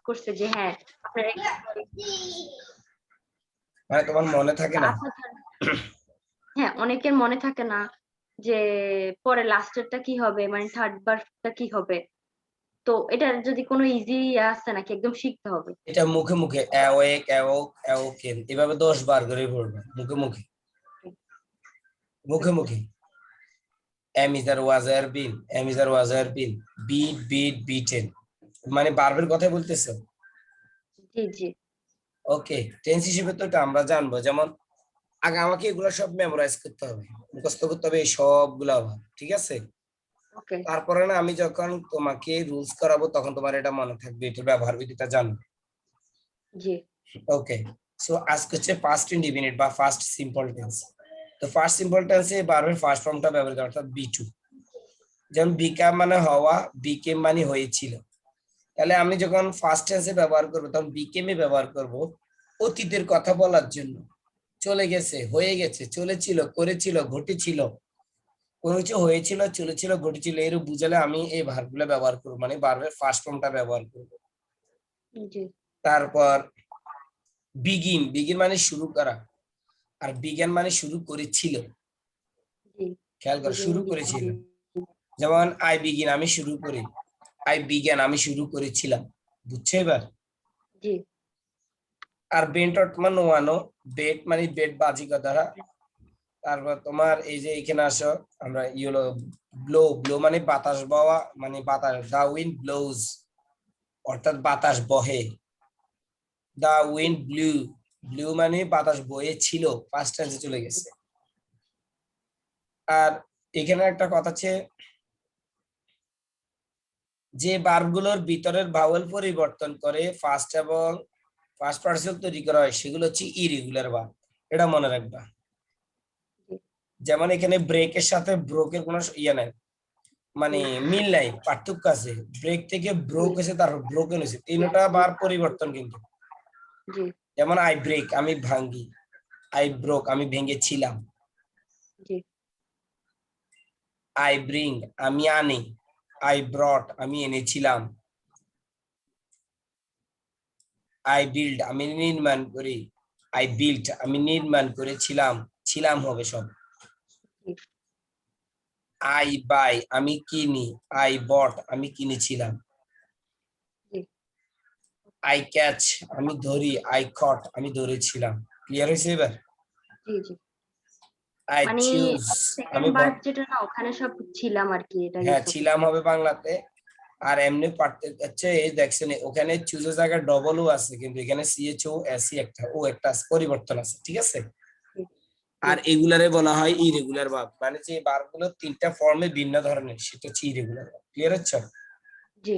করছে যে হ্যাঁ আপনার মানে তোমার মনে থাকে না? হ্যাঁ, অনেকের মনে থাকে না যে পরে লাস্টেরটা কি হবে, মানে থার্ড বারটা কি হবে। তো এটা যদি কোনো ইজি আছে নাকি একদম শিখতে হবে? এটা মুখে মুখে অ্যাওয়েক অ্যাওক অ্যাওকেন এভাবে 10 বার করে পড়বে মুখে মুখে মুখে মুখে। এমিজার ওয়াজার বিন, এমিজার ওয়াজার বিন, বিট বিট বিটেন, মানে বারবার কথা বলতেছো। জি জি ওকে, টেন্স হিসেবে তো এটা আমরা জানবো। যেমন আগে আমাকে এগুলো সব মেমোরাইজ করতে হবে, মুখস্থ করতে হবে এই সবগুলা আবার, ঠিক আছে? ওকে তারপরে না আমি যখন তোমাকে রুলস করাবো তখন তোমার এটা মনে থাকবে, এটার ব্যবহার বিধিটা জানবে। জি ওকে, সো আজকে হচ্ছে পাস্ট ইনডিফিনিট বা ফার্স্ট সিম্পল টেন্স। তো ফার্স্ট সিম্পল টেন্সে বারবার ফার্স্ট ফর্মটা ব্যবহৃত হয়, অর্থাৎ বি টু। যেমন বিকাম মানে হওয়া, বিকেম মানে হয়েছিল। তাহলে আমি যখন ফার্স্ট টেন্সে ব্যবহার করবো তখন বিকেম এ ব্যবহার করব অতীতের কথা বলার জন্য। চলে গেছে, হয়ে গেছে, চলেছিল, করেছিল, ঘটেছিল, কোনো কিছু হয়েছিল, চলেছিল, ঘটেছিল, এর বুঝালে আমি এই ভার্বগুলো ব্যবহার করবো, মানে ভার্বের ফার্স্ট ফর্মটা ব্যবহার করব। জি তারপর বিগিন, বিগিন মানে শুরু করা, আর বিজ্ঞান মানে শুরু করেছিল। জি খেয়াল করো, begin, শুরু করেছিল। যেমন আই বিগিন আমি শুরু করি, আই বিজ্ঞান আমি শুরু করেছিলাম। বুঝছো এবার? জি আর বেন্ট মানে নোয়ানো, বেট মানে বেট বাজিকা দ্বারা। তারপর তোমার এই যে এখানে আসো, আমরা ইয়েলো ব্লো, ব্লো মানে বাতাস বওয়া, মানে বাতাস, দা উইন্ড ব্লোজ, অর্থাৎ বাতাস বহে। দা উইন্ড ব্লু, ব্লু মানে বাতাস বয়েছিল, পাস্ট টেন্সে চলে গেছে। আর এখানে একটা কথা আছে, যে ভার্বগুলোর ভিতরের ভাওয়েল পরিবর্তন করে ফার্স্ট এবং ফার্স্ট পার্টিসিপল তৈরি করা হয় সেগুলো হচ্ছে ইরেগুলার ভার্ব, এটা মনে রাখবা। যেমন এখানে ব্রেকের সাথে ব্রোকের কোনো ইয়ে নাই, মানে মিল নাই, পার্থক্য আছে। ব্রেক থেকে ব্রোক হয়েছে, তারপর ব্রোকেন হয়েছে, তিনটা বার পরিবর্তন কিন্তু। জি যেমন আই ব্রেক আমি ভাঙ্গি, আই ব্রোক আমি ভেঙেছিলাম, জি আই ব্রিং আমি আনি, আই ব্রট আমি এনেছিলাম, আই বিল্ড আমি নির্মাণ করি, আই বিল্ট আমি নির্মাণ করেছিলাম, ছিলাম হবে সব। জি আই বাই আমি কিনি, আই বট আমি কিনেছিলাম, জি আই ক্যাচ আমি ধরি, আই কট আমি ধরেছিলাম। ক্লিয়ার হয়েছে এবার? জি জি আই মানে চুজ সেকেন্ড আমি ভার্ব যেটা না ওখানে সব ছিলাম আর কি, এটা হ্যাঁ ইউজ হবে। ছিলাম হবে বাংলাতে। আর এমনি পার্থক্য হচ্ছে এই দেখছেন ওখানে চুজের জায়গায় ডবল ও আছে, কিন্তু এখানে সিএচ ও এসি একটা ও একটা পরিবর্তন আছে, ঠিক আছে? জি জি আর এগুলারে বলা হয় ইরেগুলার ভার্ব, মানে যে ভার্বগুলো তিনটা ফর্মে ভিন্ন ধরনের, সেটা হচ্ছে ইরেগুলার ভার্ব। ক্লিয়ার হচ্ছে? জি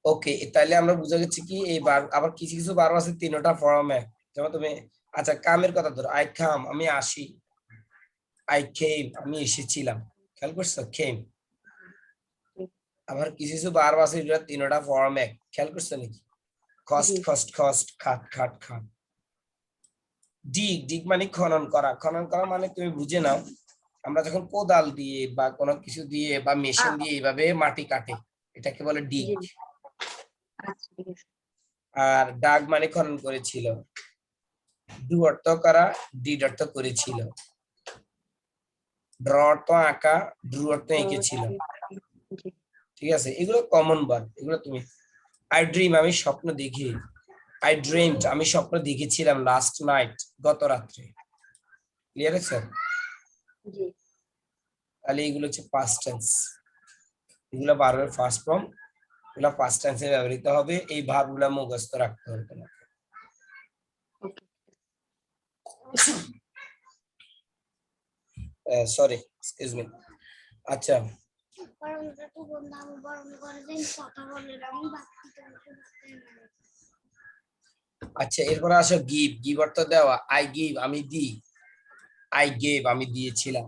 ওকে, তাহলে আমরা বুঝা গেছি কি এই ভার্ব, আবার কিছু কিছু ভার্ব আছে তিনটা ফর্মে। যেমন তুমি, আচ্ছা কামের কথা ধরো, আই কাম আমি আসি, আই কেম আমি এসেছিলাম। খেয়াল করছো? কেম। জি আবার কিছু কিছু ভার্ব আছে যেটা তিনটা ফর্মে, খেয়াল করছো নাকি? জি কস্ট খস্ট খস্ট, খাট খাট খাট। ডিগ, ডিগ মানে খনন করা, খনন করা মানে তুমি বুঝে নাও, আমরা যখন কোদাল দিয়ে বা কোনো কিছু দিয়ে বা মেশিন দিয়ে এইভাবে মাটি কাটে, এটাকে বলে ডিগ। জি আচ্ছা ঠিক আছে। আর ডাগ মানে খনন করেছিল, ডু অর্থ করা, ডিড অর্থ করেছিল, ড্র অর্থ আঁকা, ড্রু অর্থ এঁকেছিল। জি ঠিক আছে, এগুলো কমন ভার্ব, এগুলো তুমি। আই ড্রিম আমি স্বপ্ন দেখি, আই ড্রিমড আমি স্বপ্ন দেখেছিলাম লাস্ট নাইট গত রাত্রে। ক্লিয়ার আছে? জি তাহলে এগুলো হচ্ছে পাস্ট টেন্স, এগুলো ভার্বের ফার্স্ট ফর্ম, এগুলো পাস্ট টেন্সে ব্যবহৃত হবে, এই ভার্বগুলো মুখস্থ রাখতে হবে তোমাকে। ওকে সরি, এক্সকিউজ মি। আচ্ছা আচ্ছা, এরপর আসো গিভ, গিভ অর্থ দেওয়া, আই গিভ আমি দিই, আই গেভ আমি দিয়েছিলাম।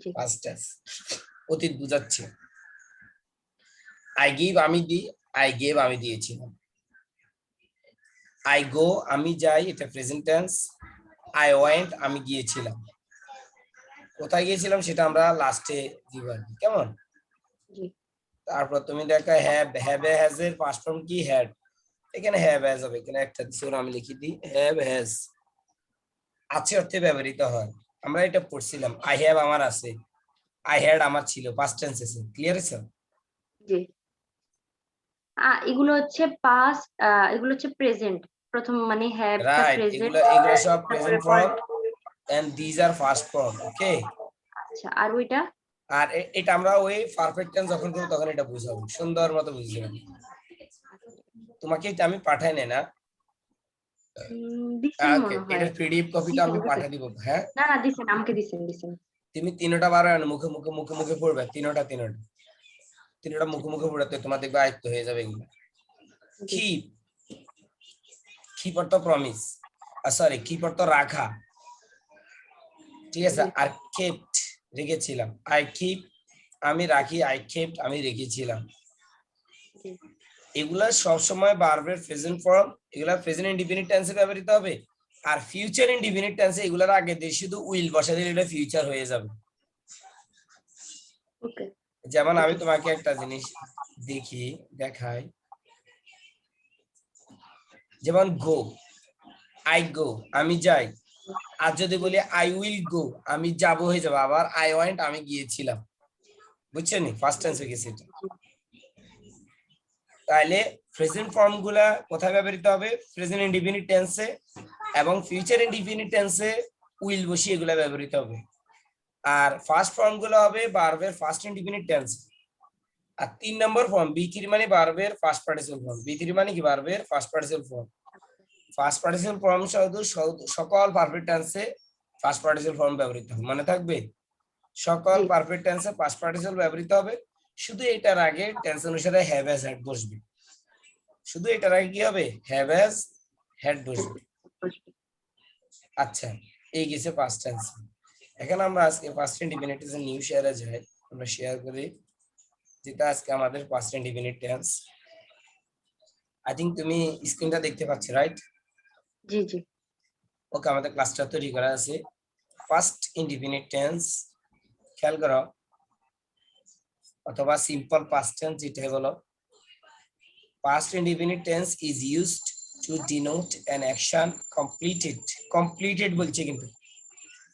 জি পাস্ট টেন্স, অতীত বুঝাচ্ছে। আই গিভ আমি দিই, আই গেভ আমি দিয়েছিলাম। আই গো আমি যাই, এটা প্রেজেন্ট টেন্স। আই ওয়েন্ট আমি গিয়েছিলাম। কোথায় গিয়েছিলাম সেটা আমরা লাস্টে দিব আর কি, কেমন? জি তারপর তুমি দেখো হ্যাভ হ্যাজ এর পাস্ট ফর্ম কি হ্যাড, এখানে হ্যাভ হ্যাজ হবে, এখানে একটা দিছি আমি লিখি দিই হ্যাভ হ্যাজ, আছে অর্থে ব্যবহৃত হয়। আমরা এটা পড়ছিলাম, আই হ্যাভ আমার আছে, আই হ্যাড আমার ছিল, পাস্ট টেন্স আছে, ক্লিয়ার আছে? জি। এগুলো হচ্ছে পাস্ট, এগুলো হচ্ছে প্রেজেন্ট। প্রথম মানে হ্যাভটা রাইট, প্রেজেন্ট, এগুলো সব তারপরে present form and these are first form, okay. আচ্ছা, আর ওইটা আর এটা আমরা ওই পারফেক্ট টেন্স যখন করব তখন এটা বুঝাবো, সুন্দর মতো বুঝিয়ে দেব। তোমাকে এটা আমি পাঠাই না, দিছেন ওকে, মনে হয়। এটার পিডিএফ কপিটা দিছেন আমি দিছেন। পাঠিয়ে দিব, হ্যাঁ। না না, দিছেন আমাকে, দিছেন। তুমি তিনটা বার মুখে মুখে মুখে মুখে পড়বে, তিনটা মুখে মুখে পড়তে তোমার দেখবে আয়ত্ত হয়ে যাবে এগুলো। জি কিপ, কিপ অর্থ প্রমিস, সরি কিপ অর্থ রাখা, ঠিক আছে। জি আর কেপ্ট রেখেছিলাম, আই কিপ আমি রাখি, আই কেপ্ট আমি রেখেছিলাম। জি এগুলা সবসময় ভার্বের প্রেজেন্ট ফর্ম, এগুলা প্রেজেন্ট ইনডিফিনিট টেন্সে ব্যবহৃত হবে। আর ফিউচার ইনডিফিনিট টেন্সে এগুলার আগে দিয়ে শুধু উইল বসা দিলে এটা ফিউচার হয়ে যাবে। ওকে। যেমন আমি জি তোমাকে একটা জিনিস দেখাই, যেমন গো, আই গো আমি যাই। আর যদি জি বলি আই উইল গো আমি যাব হয়ে যাবে, আবার আই ওয়েন্ট আমি গিয়েছিলাম, বুঝছেন? ফার্স্ট টেন্স হয়ে গেছে এটা। জি তাহলে প্রেজেন্ট ফর্ম গুলা কোথায় ব্যবহৃত হবে? প্রেজেন্ট ইনডিফিনিট টেন্সে, এবং ফিউচার ইনডিফিনিট টেন্সে উইল বসিয়ে এগুলা ব্যবহৃত হবে। আর ফার্স্ট ফর্ম গুলো হবে ভার্বের ফার্স্ট ইনডিফিনিট টেন্স। আর 3 নম্বর ফর্ম বি3 মানে ভার্বের ফার্স্ট পার্টিসিপল ফর্ম, বি3 মানে কি ভার্বের first participle form. First participle form সকল পারফেক্ট টেন্সে ফার্স্ট পার্টিসিপল ফর্ম ব্যবহৃত হবে, মনে থাকবে। সকল জি পারফেক্ট টেন্সে ফার্স্ট পার্টিসিপল ব্যবহৃত হবে। শুধু এটার আগে টেন্স অনুসারে হ্যাভ হ্যাজ হ্যাড বসবে, শুধু এটার আগে কি হবে? হ্যাভ হ্যাজ হ্যাড বসবে। আচ্ছা, এই গেছে পাস্ট টেন্স। এখন আমরা আজকে পাস্ট ইনডিফিনিট টেন্সের নিউ শেয়ারে যাই, আমরা শেয়ার করি যেটা আজকে আমাদের past indefinite tense. I think তুমি স্ক্রিনটা দেখতে পাচ্ছ, রাইট? জি জি ওকে, আমাদের ক্লাসটা তৈরি করা আছে। ফার্স্ট ইনডিফিনিট টেন্স খেয়াল করো, অথবা সিম্পল পাস্ট টেন্স যেটা হলো, past indefinite tense is used to denote an action completed বলছে, কিন্তু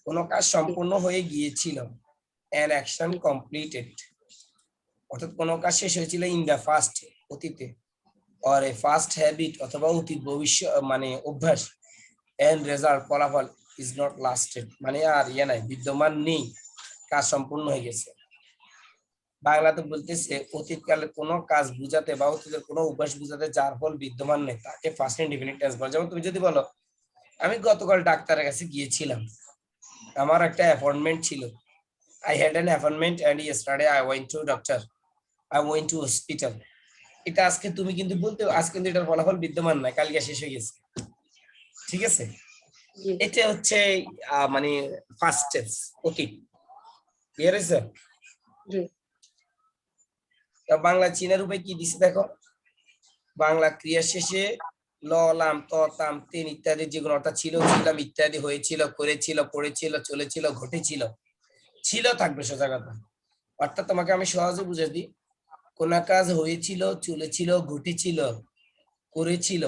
কোনো কাজ জি সম্পূর্ণ হয়ে গিয়েছিল, an action জি completed, অর্থাৎ কোনো কাজ শেষ হয়েছিল ইন দা ফার্স্ট অতীতে, or a past habit অথবা অতীত ভবিষ্যৎ মানে অভ্যাস, and result ফলাফল is not lasted মানে আর নাই, বিদ্যমান নেই, কাজ সম্পূর্ণ হয়ে গেছে। বাংলাতে বলতেছে অতীতকালে কোনো কাজ বুঝাতে বা অতীতের কোনো অভ্যাস বুঝাতে যার ফল বিদ্যমান নেই তাকে ফার্স্ট ইনডিফিনিট টেন্স বলে। যেমন তুমি যদি বলো আমি গতকাল ডাক্তারের কাছে গিয়েছিলাম, আমার একটা অ্যাপয়েন্টমেন্ট ছিল, I had an appointment and yesterday I went to doctor, I went to hospital. এটা আজকে তুমি কিন্তু বলতে, আজকে কিন্তু এটার ফলাফল বিদ্যমান নাই, কালকে শেষ হয়ে গেছে, ঠিক আছে। জি এটা হচ্ছে মানে ফার্স্ট টেন্স, অতীত, ক্লিয়ার হয়েছে? জি বাংলা চীনের রূপে কি দিছে দেখো, বাংলা ক্রিয়া শেষে ল লাম ত তাম তিন ইত্যাদি যেগুলো অর্থাৎ ছিল, ছিলাম ইত্যাদি, হয়েছিল, করেছিল, পড়েছিল, চলেছিল, ঘটেছিল, ছিল থাকবে সোজা কথা। অর্থাৎ তোমাকে আমি সহজে বুঝে দিই, কোন কাজ হয়েছিল, চলেছিল, ঘটেছিল, করেছিল,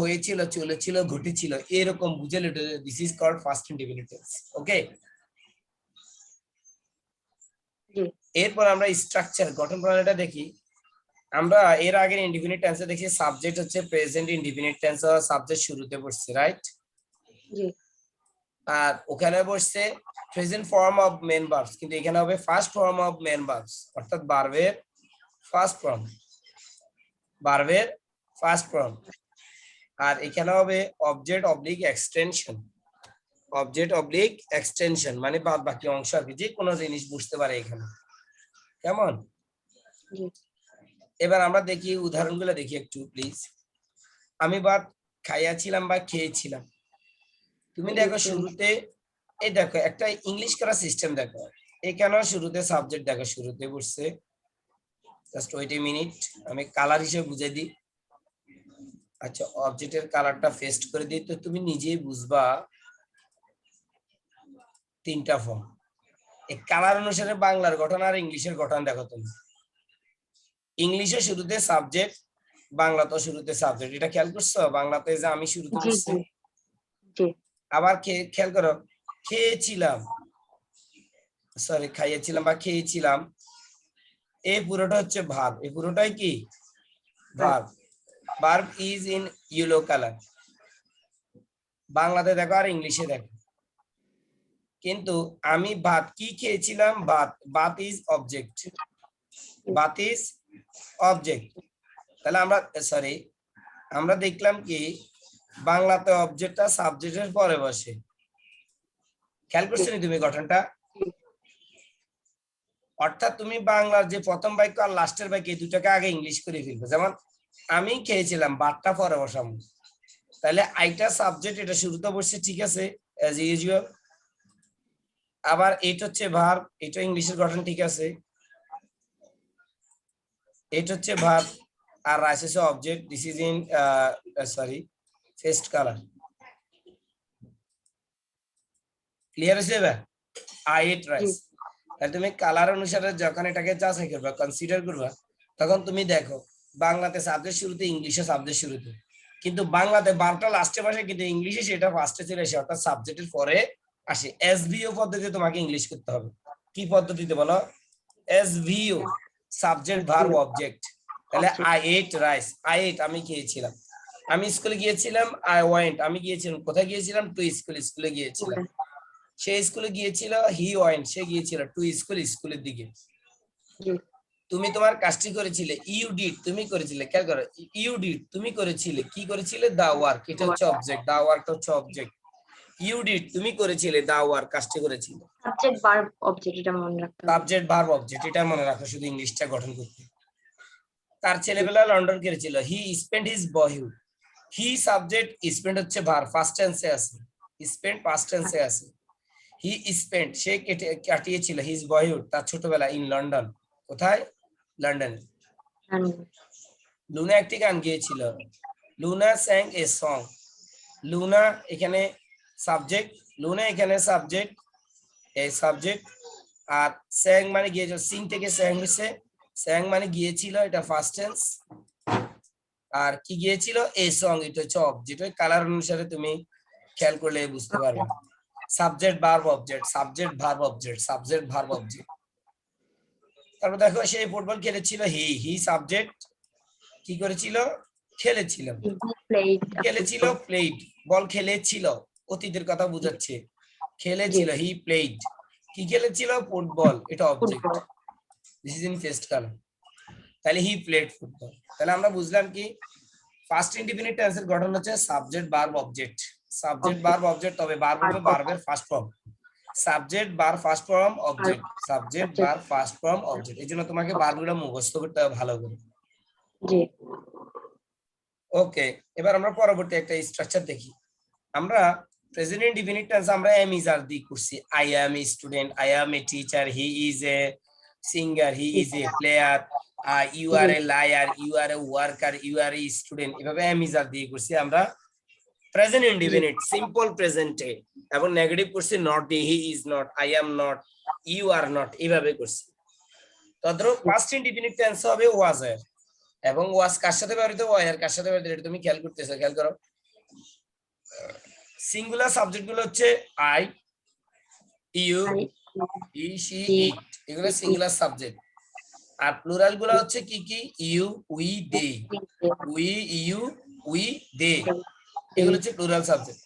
হয়েছিল, চলেছিল, ঘটেছিল, এরকম বুঝে this is called first indefinite tense, okay. জি এরপর আমরা স্ট্রাকচার গঠন প্রণালীটা দেখি। আমরা এর আগের ইনডিফিনিট টেন্সে দেখি সাবজেক্ট হচ্ছে প্রেজেন্ট ইনডিফিনিট টেন্স, সাবজেক্ট শুরুতে বসছে, রাইট? জি আর ওখানে বসছে present form of main verbs, কিন্তু এখানে হবে first form of main verbs, অর্থাৎ ভার্বের ফার্স্ট ফর্ম, ভার্বের ফার্স্ট ফর্ম। আর এখানে হবে object oblique extension, object oblique extension মানে বাদ বাকি অংশ আর কি, যে কোনো জিনিস বুঝতে পারে এখানে, কেমন? জি এবার আমরা দেখি উদাহরণগুলো দেখি একটু প্লিজ। আমি ভাত খাইয়াছিলাম বা খেয়েছিলাম। তুমি দেখো শুরুতে, এই দেখো একটা ইংলিশ করা সিস্টেম দেখো, এখানেও শুরুতে সাবজেক্ট দেখো শুরুতে বসছে। জাস্ট ওয়েট এ মিনিট, আমি কালার হিসেবে বুঝাই দিই। আচ্ছা, অবজেক্টের কালারটা পেস্ট করে দিই, তো তুমি নিজেই বুঝবা 3টা ফর্ম। এই কালার অনুসারে বাংলার গঠন আর ইংলিশের গঠন দেখো তুমি, ইংলিশে শুরুতে সাবজেক্ট, বাংলাতে শুরুতে সাবজেক্ট। এটা খেয়াল করছো? বাংলাতে যে আমি শুরুতে জি বলছি, জি জি আবার খেয়াল করো খেয়েছিলাম, সরি খাইয়েছিলাম বা খেয়েছিলাম, এই পুরোটা হচ্ছে ভার্ব। এই পুরোটাই কি verb. Verb is in yellow colour. বাংলাতে দেখো আর ইংলিশে দেখো। কিন্তু আমি ভাত কি খেয়েছিলাম, ভাত, ভাত ইজ অবজেক্ট, ভাত ইজ অবজেক্ট। তাহলে আমরা সরি আমরা দেখলাম কি বাংলাতে অবজেক্টটা সাবজেক্টের পরে বসে। খেয়াল করছো নি তুমি গঠনটা? অর্থাৎ তুমি বাংলার যে প্রথম বাক্য আর লাস্টের বাক্য এই দুটাকে আগে ইংলিশ করে ফেলবে। যেমন আমি খেয়েছিলাম, ভাতটা পরে বসাবো। তাহলে আইটা সাবজেক্ট, এটা শুরুতে বসছে, ঠিক আছে, অ্যাজ ইউজুয়াল। আবার এটা হচ্ছে ভার্ব, এটা ইংলিশের গঠন, ঠিক আছে। এটা হচ্ছে ভার্ব আর রাইস হচ্ছে object. This is in sorry fest colour. Clear হয়েছে এবার? I ate rice. তাহলে তুমি কালার অনুসারে যখন এটাকে যাচাই করবা, কনসিডার করবা, তখন তুমি দেখো বাংলাতে সাবজেক্ট শুরুতে, ইংলিশে সাবজেক্ট শুরুতে। কিন্তু বাংলাতে ভার্বটা লাস্টে বসে, কিন্তু ইংলিশে সেটা ফার্স্টে চলে আসে, অর্থাৎ সাবজেক্টের পরে আসে। এসভিও পদ্ধতিতে তোমাকে ইংলিশ করতে হবে। কি পদ্ধতিতে বলো? এসভিও, সাবজেক্ট ভার্ব অবজেক্ট। তাহলে I ate rice, I ate আমি খেয়েছিলাম। আমি স্কুলে গিয়েছিলাম, আই ওয়েন্ট আমি গিয়েছিলাম। কোথায় গিয়েছিলাম? টু স্কুল, স্কুলে গিয়েছিলাম। সে স্কুলে গিয়েছিল, হি ওয়েন্ট সে গিয়েছিল টু স্কুল, স্কুলের দিকে। তুমি তোমার কাজটি করেছিলে, ইউ ডিড তুমি করেছিলে। খেয়াল করো, ইউ ডিড তুমি করেছিলে, কি করেছিলে? দা ওয়ার্ক, এটা হচ্ছে অবজেক্ট, দা ওয়ার্কটা হচ্ছে অবজেক্ট। ইউ ডিড তুমি করেছিলে, দা ওয়ার্ক কাজটি করেছিলে। সাবজেক্ট ভার্ব অবজেক্ট, এটা মনে রাখতে হবে। সাবজেক্ট ভার্ব অবজেক্ট, এটা মনে রাখো শুধু ইংলিশটা গঠন করতে। তার ছেলেবেলা লন্ডন গিয়েছিল, he spend his boyhood. He subject, spend হচ্ছে ভার্ব, ফার্স্ট টেন্সে আছে। স্পেন্ড পাস্ট টেন্সে আছে। হি স্পেন্ড সে কাটিয়েছিল, হিজ বয়হুড তার ছোটবেলা, ইন লন্ডন কোথায়? লন্ডনে। লুনা একটি গান গেয়েছিল, Luna sang a song. Luna এখানে সাবজেক্ট, লুনা এখানে সাবজেক্ট, এই সাবজেক্ট। আর স্যাং মানে গিয়েছিল, সিং থেকে স্যাং হইছে, স্যাং মানে গিয়েছিল, এটা ফার্স্ট টেন্স। আর কি গিয়েছিল? এ সং, এটা হচ্ছে অবজেক্ট। ওই কালার অনুসারে তুমি খেয়াল করলে বুঝতে পারবে। Subject verb object, subject verb object, subject verb object. তারপর দেখো সেই ফুটবল খেলেছিল, হি, হি সাবজেক্ট, কি করেছিল? খেলেছিল। খেলেছিল, প্লেড, বল খেলেছিল, অতীতের কথা বোঝাচ্ছে। খেলেছিল, হি প্লেড। কি খেলেছিল? ফুটবল, এটা object. This is in first colour. তাহলে হি প্লেড ফুটবল। তাহলে আমরা বুঝলাম কি ফার্স্ট ইনডিফিনিট টেন্সের গঠন হচ্ছে subject verb object. Subject verb object, তবে ভার্ব হবে ভার্বের first form. Subject verb first form object, subject verb first form object. এই জন্য তোমাকে ভার্বগুলো মুখস্থ করতে হবে ভালো করে। জি। ওকে, এবার আমরা পরবর্তী একটা স্ট্রাকচার দেখি। আমরা প্রেজেন্ট ইনডিফিনিট টেন্স আমরা এম ইজ আর দিয়ে করছি। I am a student, I am a teacher, he is a singer, he is a player, you are a liar, you are a worker, you are a student. এভাবে am is are দিয়ে করছি আমরা present indefinite simple প্রেজেন্টে। এবং negative করছি not দিয়ে, he is not, I am not, you are not, এইভাবে করছি। তদ্রুপ পাস্ট ইনডিফিনিট টেন্স হবে ওয়াজ এর, এবং ওয়াজ কার সাথে ব্যবহৃত, ওয়ার কার সাথে ব্যবহৃত, এটা তুমি খেয়াল করতেছো। খেয়াল করো, সিঙ্গুলার সাবজেক্ট গুলো হচ্ছে I, you, he, she, it, এগুলো সিঙ্গুলার সাবজেক্ট। আর প্লুরাল গুলো হচ্ছে কি কি? You, we, they, we, you, we, they, এগুলো হচ্ছে প্লুরাল সাবজেক্ট।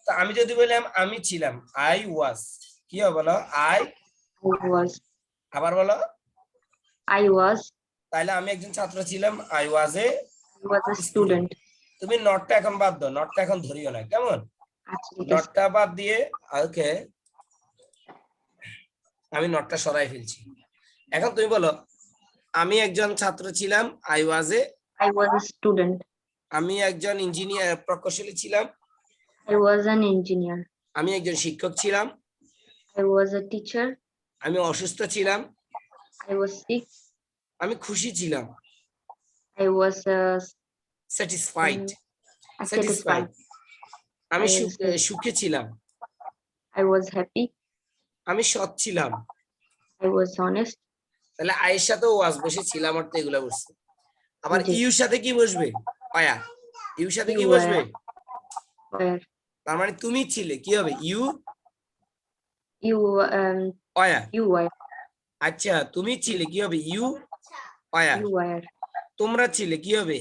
তো আমি যদি বললাম আমি ছিলাম, আই ওয়াজ, কি হবে বলো? আই ওয়াজ, আবার বলো, আই ওয়াজ, তাহলে আমি একজন ছাত্র ছিলাম, আই ওয়াজ এ স্টুডেন্ট। তুমি নটটা এখন বাদ দাও, নটটা এখন ধরিও না, কেমন? আচ্ছা ঠিক আছে। নটটা বাদ দিয়ে, ওকে আমি নটটা সরাই ফেলছি। এখন তুমি বলো, আমি একজন ছাত্র ছিলাম, আই ওয়াজ এ স্টুডেন্ট। আমি একজন ইঞ্জিনিয়ার প্রকৌশলী ছিলাম, I was an engineer. আমি একজন শিক্ষক ছিলাম, I was a teacher. আমি অসুস্থ ছিলাম, I was sick. আমি খুশি ছিলাম, I was স্যাটিসফাইড, satisfied. আমি I was- সুখে ছিলাম, I was happy. আমি সৎ ছিলাম, I was honest. তাহলে আয়ের সাথে ওয়াজ বসেছিল, আমার তো এগুলা বসছে। আবার জি ইউর সাথে কি বসবে? অয়া। ইউর সাথে কি ইউ বসবে? ওয়ার তার মানে তুমি ছিলে, কি হবে? You you were. You were আচ্ছা, তুমি ছিলে, কি হবে? You were. ইউ ওয়ার তোমরা ছিলে, কি হবে?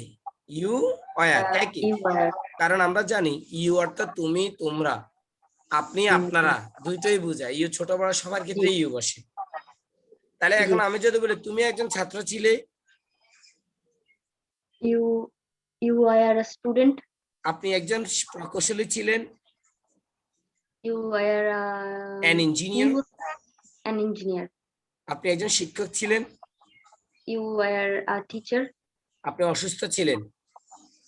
ইউ অয়া। একই, ইউ ওয়ার কারণ আমরা জানি ইউ অর্থাৎ তুমি, তোমরা, আপনি, আপনারা, দুইটাই বোঝায়। ইউ ছোট বড় সবার জি ক্ষেত্রে ইউ বসে। তাহলে জি এখন আমি যদি বলি তুমি একজন ছাত্র ছিলে, ইউ ইউ ওয়ার স্টুডেন্ট আপনি একজন প্রকৌশলী ছিলেন, you were an engineer, an engineer আপনি একজন শিক্ষক ছিলেন, you were a teacher আপনি অসুস্থ ছিলেন,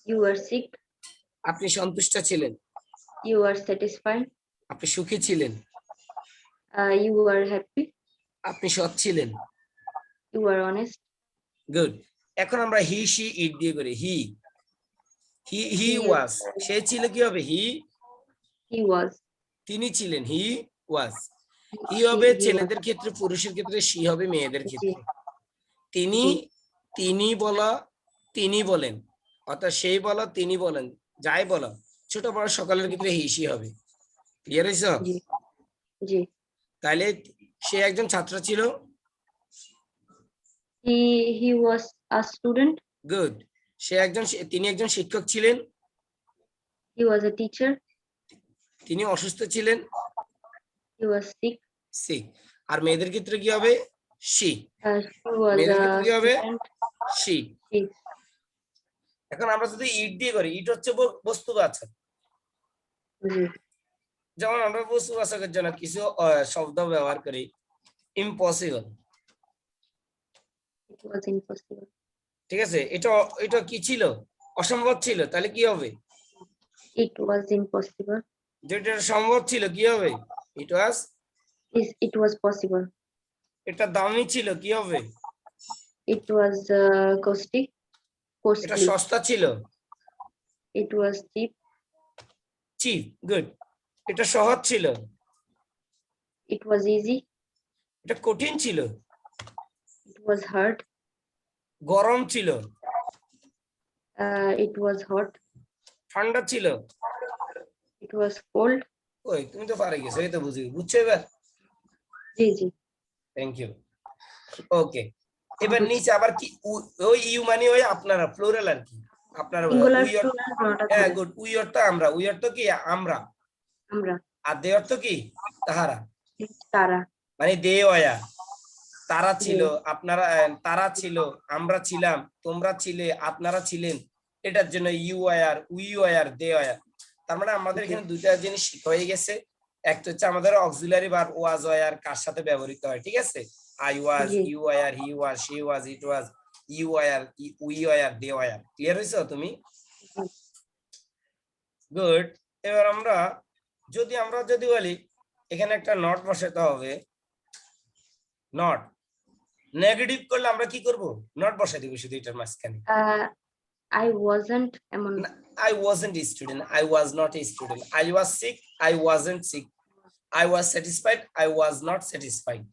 you were sick আপনি সন্তুষ্ট ছিলেন, you were satisfied আপনি সুখী ছিলেন, you were happy আপনি সৎ ছিলেন। you were honest good. এখন আমরা হি সি ইট দিয়ে করি। হি হি হি he ওয়াজ, সে ছিল, কি হবে? he was তিনি ছিলেন, হি ওয়াজ। হি he হবে he was ছেলেদের ক্ষেত্রে, পুরুষের ক্ষেত্রে সি হবে মেয়েদের জি ক্ষেত্রে। তিনি, জি তিনি বলা, তিনি বলেন, অর্থাৎ সেই বলা, তিনি বলেন, যাই বলা, ছোট বড় সকলের ক্ষেত্রে হি সি হবে। ক্লিয়ার হয়েছে? জি জি তাহলে সে একজন ছাত্র ছিল। he was a student good. তিনি একজন শিক্ষক ছিলেন। he was a teacher তিনি অসুস্থ ছিলেন, he was sick সিক। আর মেয়েদের ক্ষেত্রে কি হবে? সি। she was মেয়েদের a ক্ষেত্রে কি হবে? student C. she এখন আমরা যদি ইট দিয়ে করি, ইট হচ্ছে বস্তুবাচক। জি যেমন আমরা বস্তুবাচকের জন্য কিছু শব্দ ব্যবহার করি। ইম্পসিবল, it was impossible ঠিক আছে? এটা এটা কি ছিল? অসম্ভব ছিল। তাহলে কি হবে? it was impossible যেটা সম্ভব ছিল, কি হবে? ইট ওয়াজ। it was possible এটা দামি ছিল, কি হবে? it was এটা costly সস্তা ছিল, it was cheap cheap. Good. এটা সহজ ছিল, it was easy এটা কঠিন ছিল, it was hard গরম ছিল, it was hot ঠান্ডা ছিল। it was cold ওই তুমি তো পারে গেছো, এই তো বুঝছো এবার। জি জি থ্যাংক ইউ। ওকে, এবার নিচে আবার কি? ওই ইউ মানে ওই আপনারা, প্লুরাল আর কি, আপনারা। সিঙ্গুলার উই অর্থ, প্লুরাল কোনটা হ্যাঁ ধরে গুড। উই অর্থ আমরা, উই অর্থ কি? আমরা। আমরা আর দে অর্থ কি? তাহারা। তারা মানে দে অয়া। তারা ছিল, জি আপনারা, তারা ছিল, আমরা ছিলাম, তোমরা ছিলে, আপনারা ছিলেন। এটার জন্য you were, we were, they আয়ার। তার মানে আমাদের জি এখানে দুইটা জিনিস শিখা হয়ে গেছে। একটা হচ্ছে আমাদের অক্সিলারি ভার্ব ওয়াজ আয়ার কার সাথে ব্যবহৃত হয়, ঠিক আছে? আই ওয়াজ, জি you were, he was, she was, it was, you were, we were, they were. Clear হয়েছে তুমি? গুড। এবার আমরা যদি বলি এখানে একটা নট বসাতে হবে। নট নেগেটিভ করলে আমরা কি করব? নট বসাই দিব শুধু এটার মাঝখানে। I wasn't এমন I wasn't a student, I was not a student, I was sick, I wasn't sick, I was satisfied, I was not satisfied.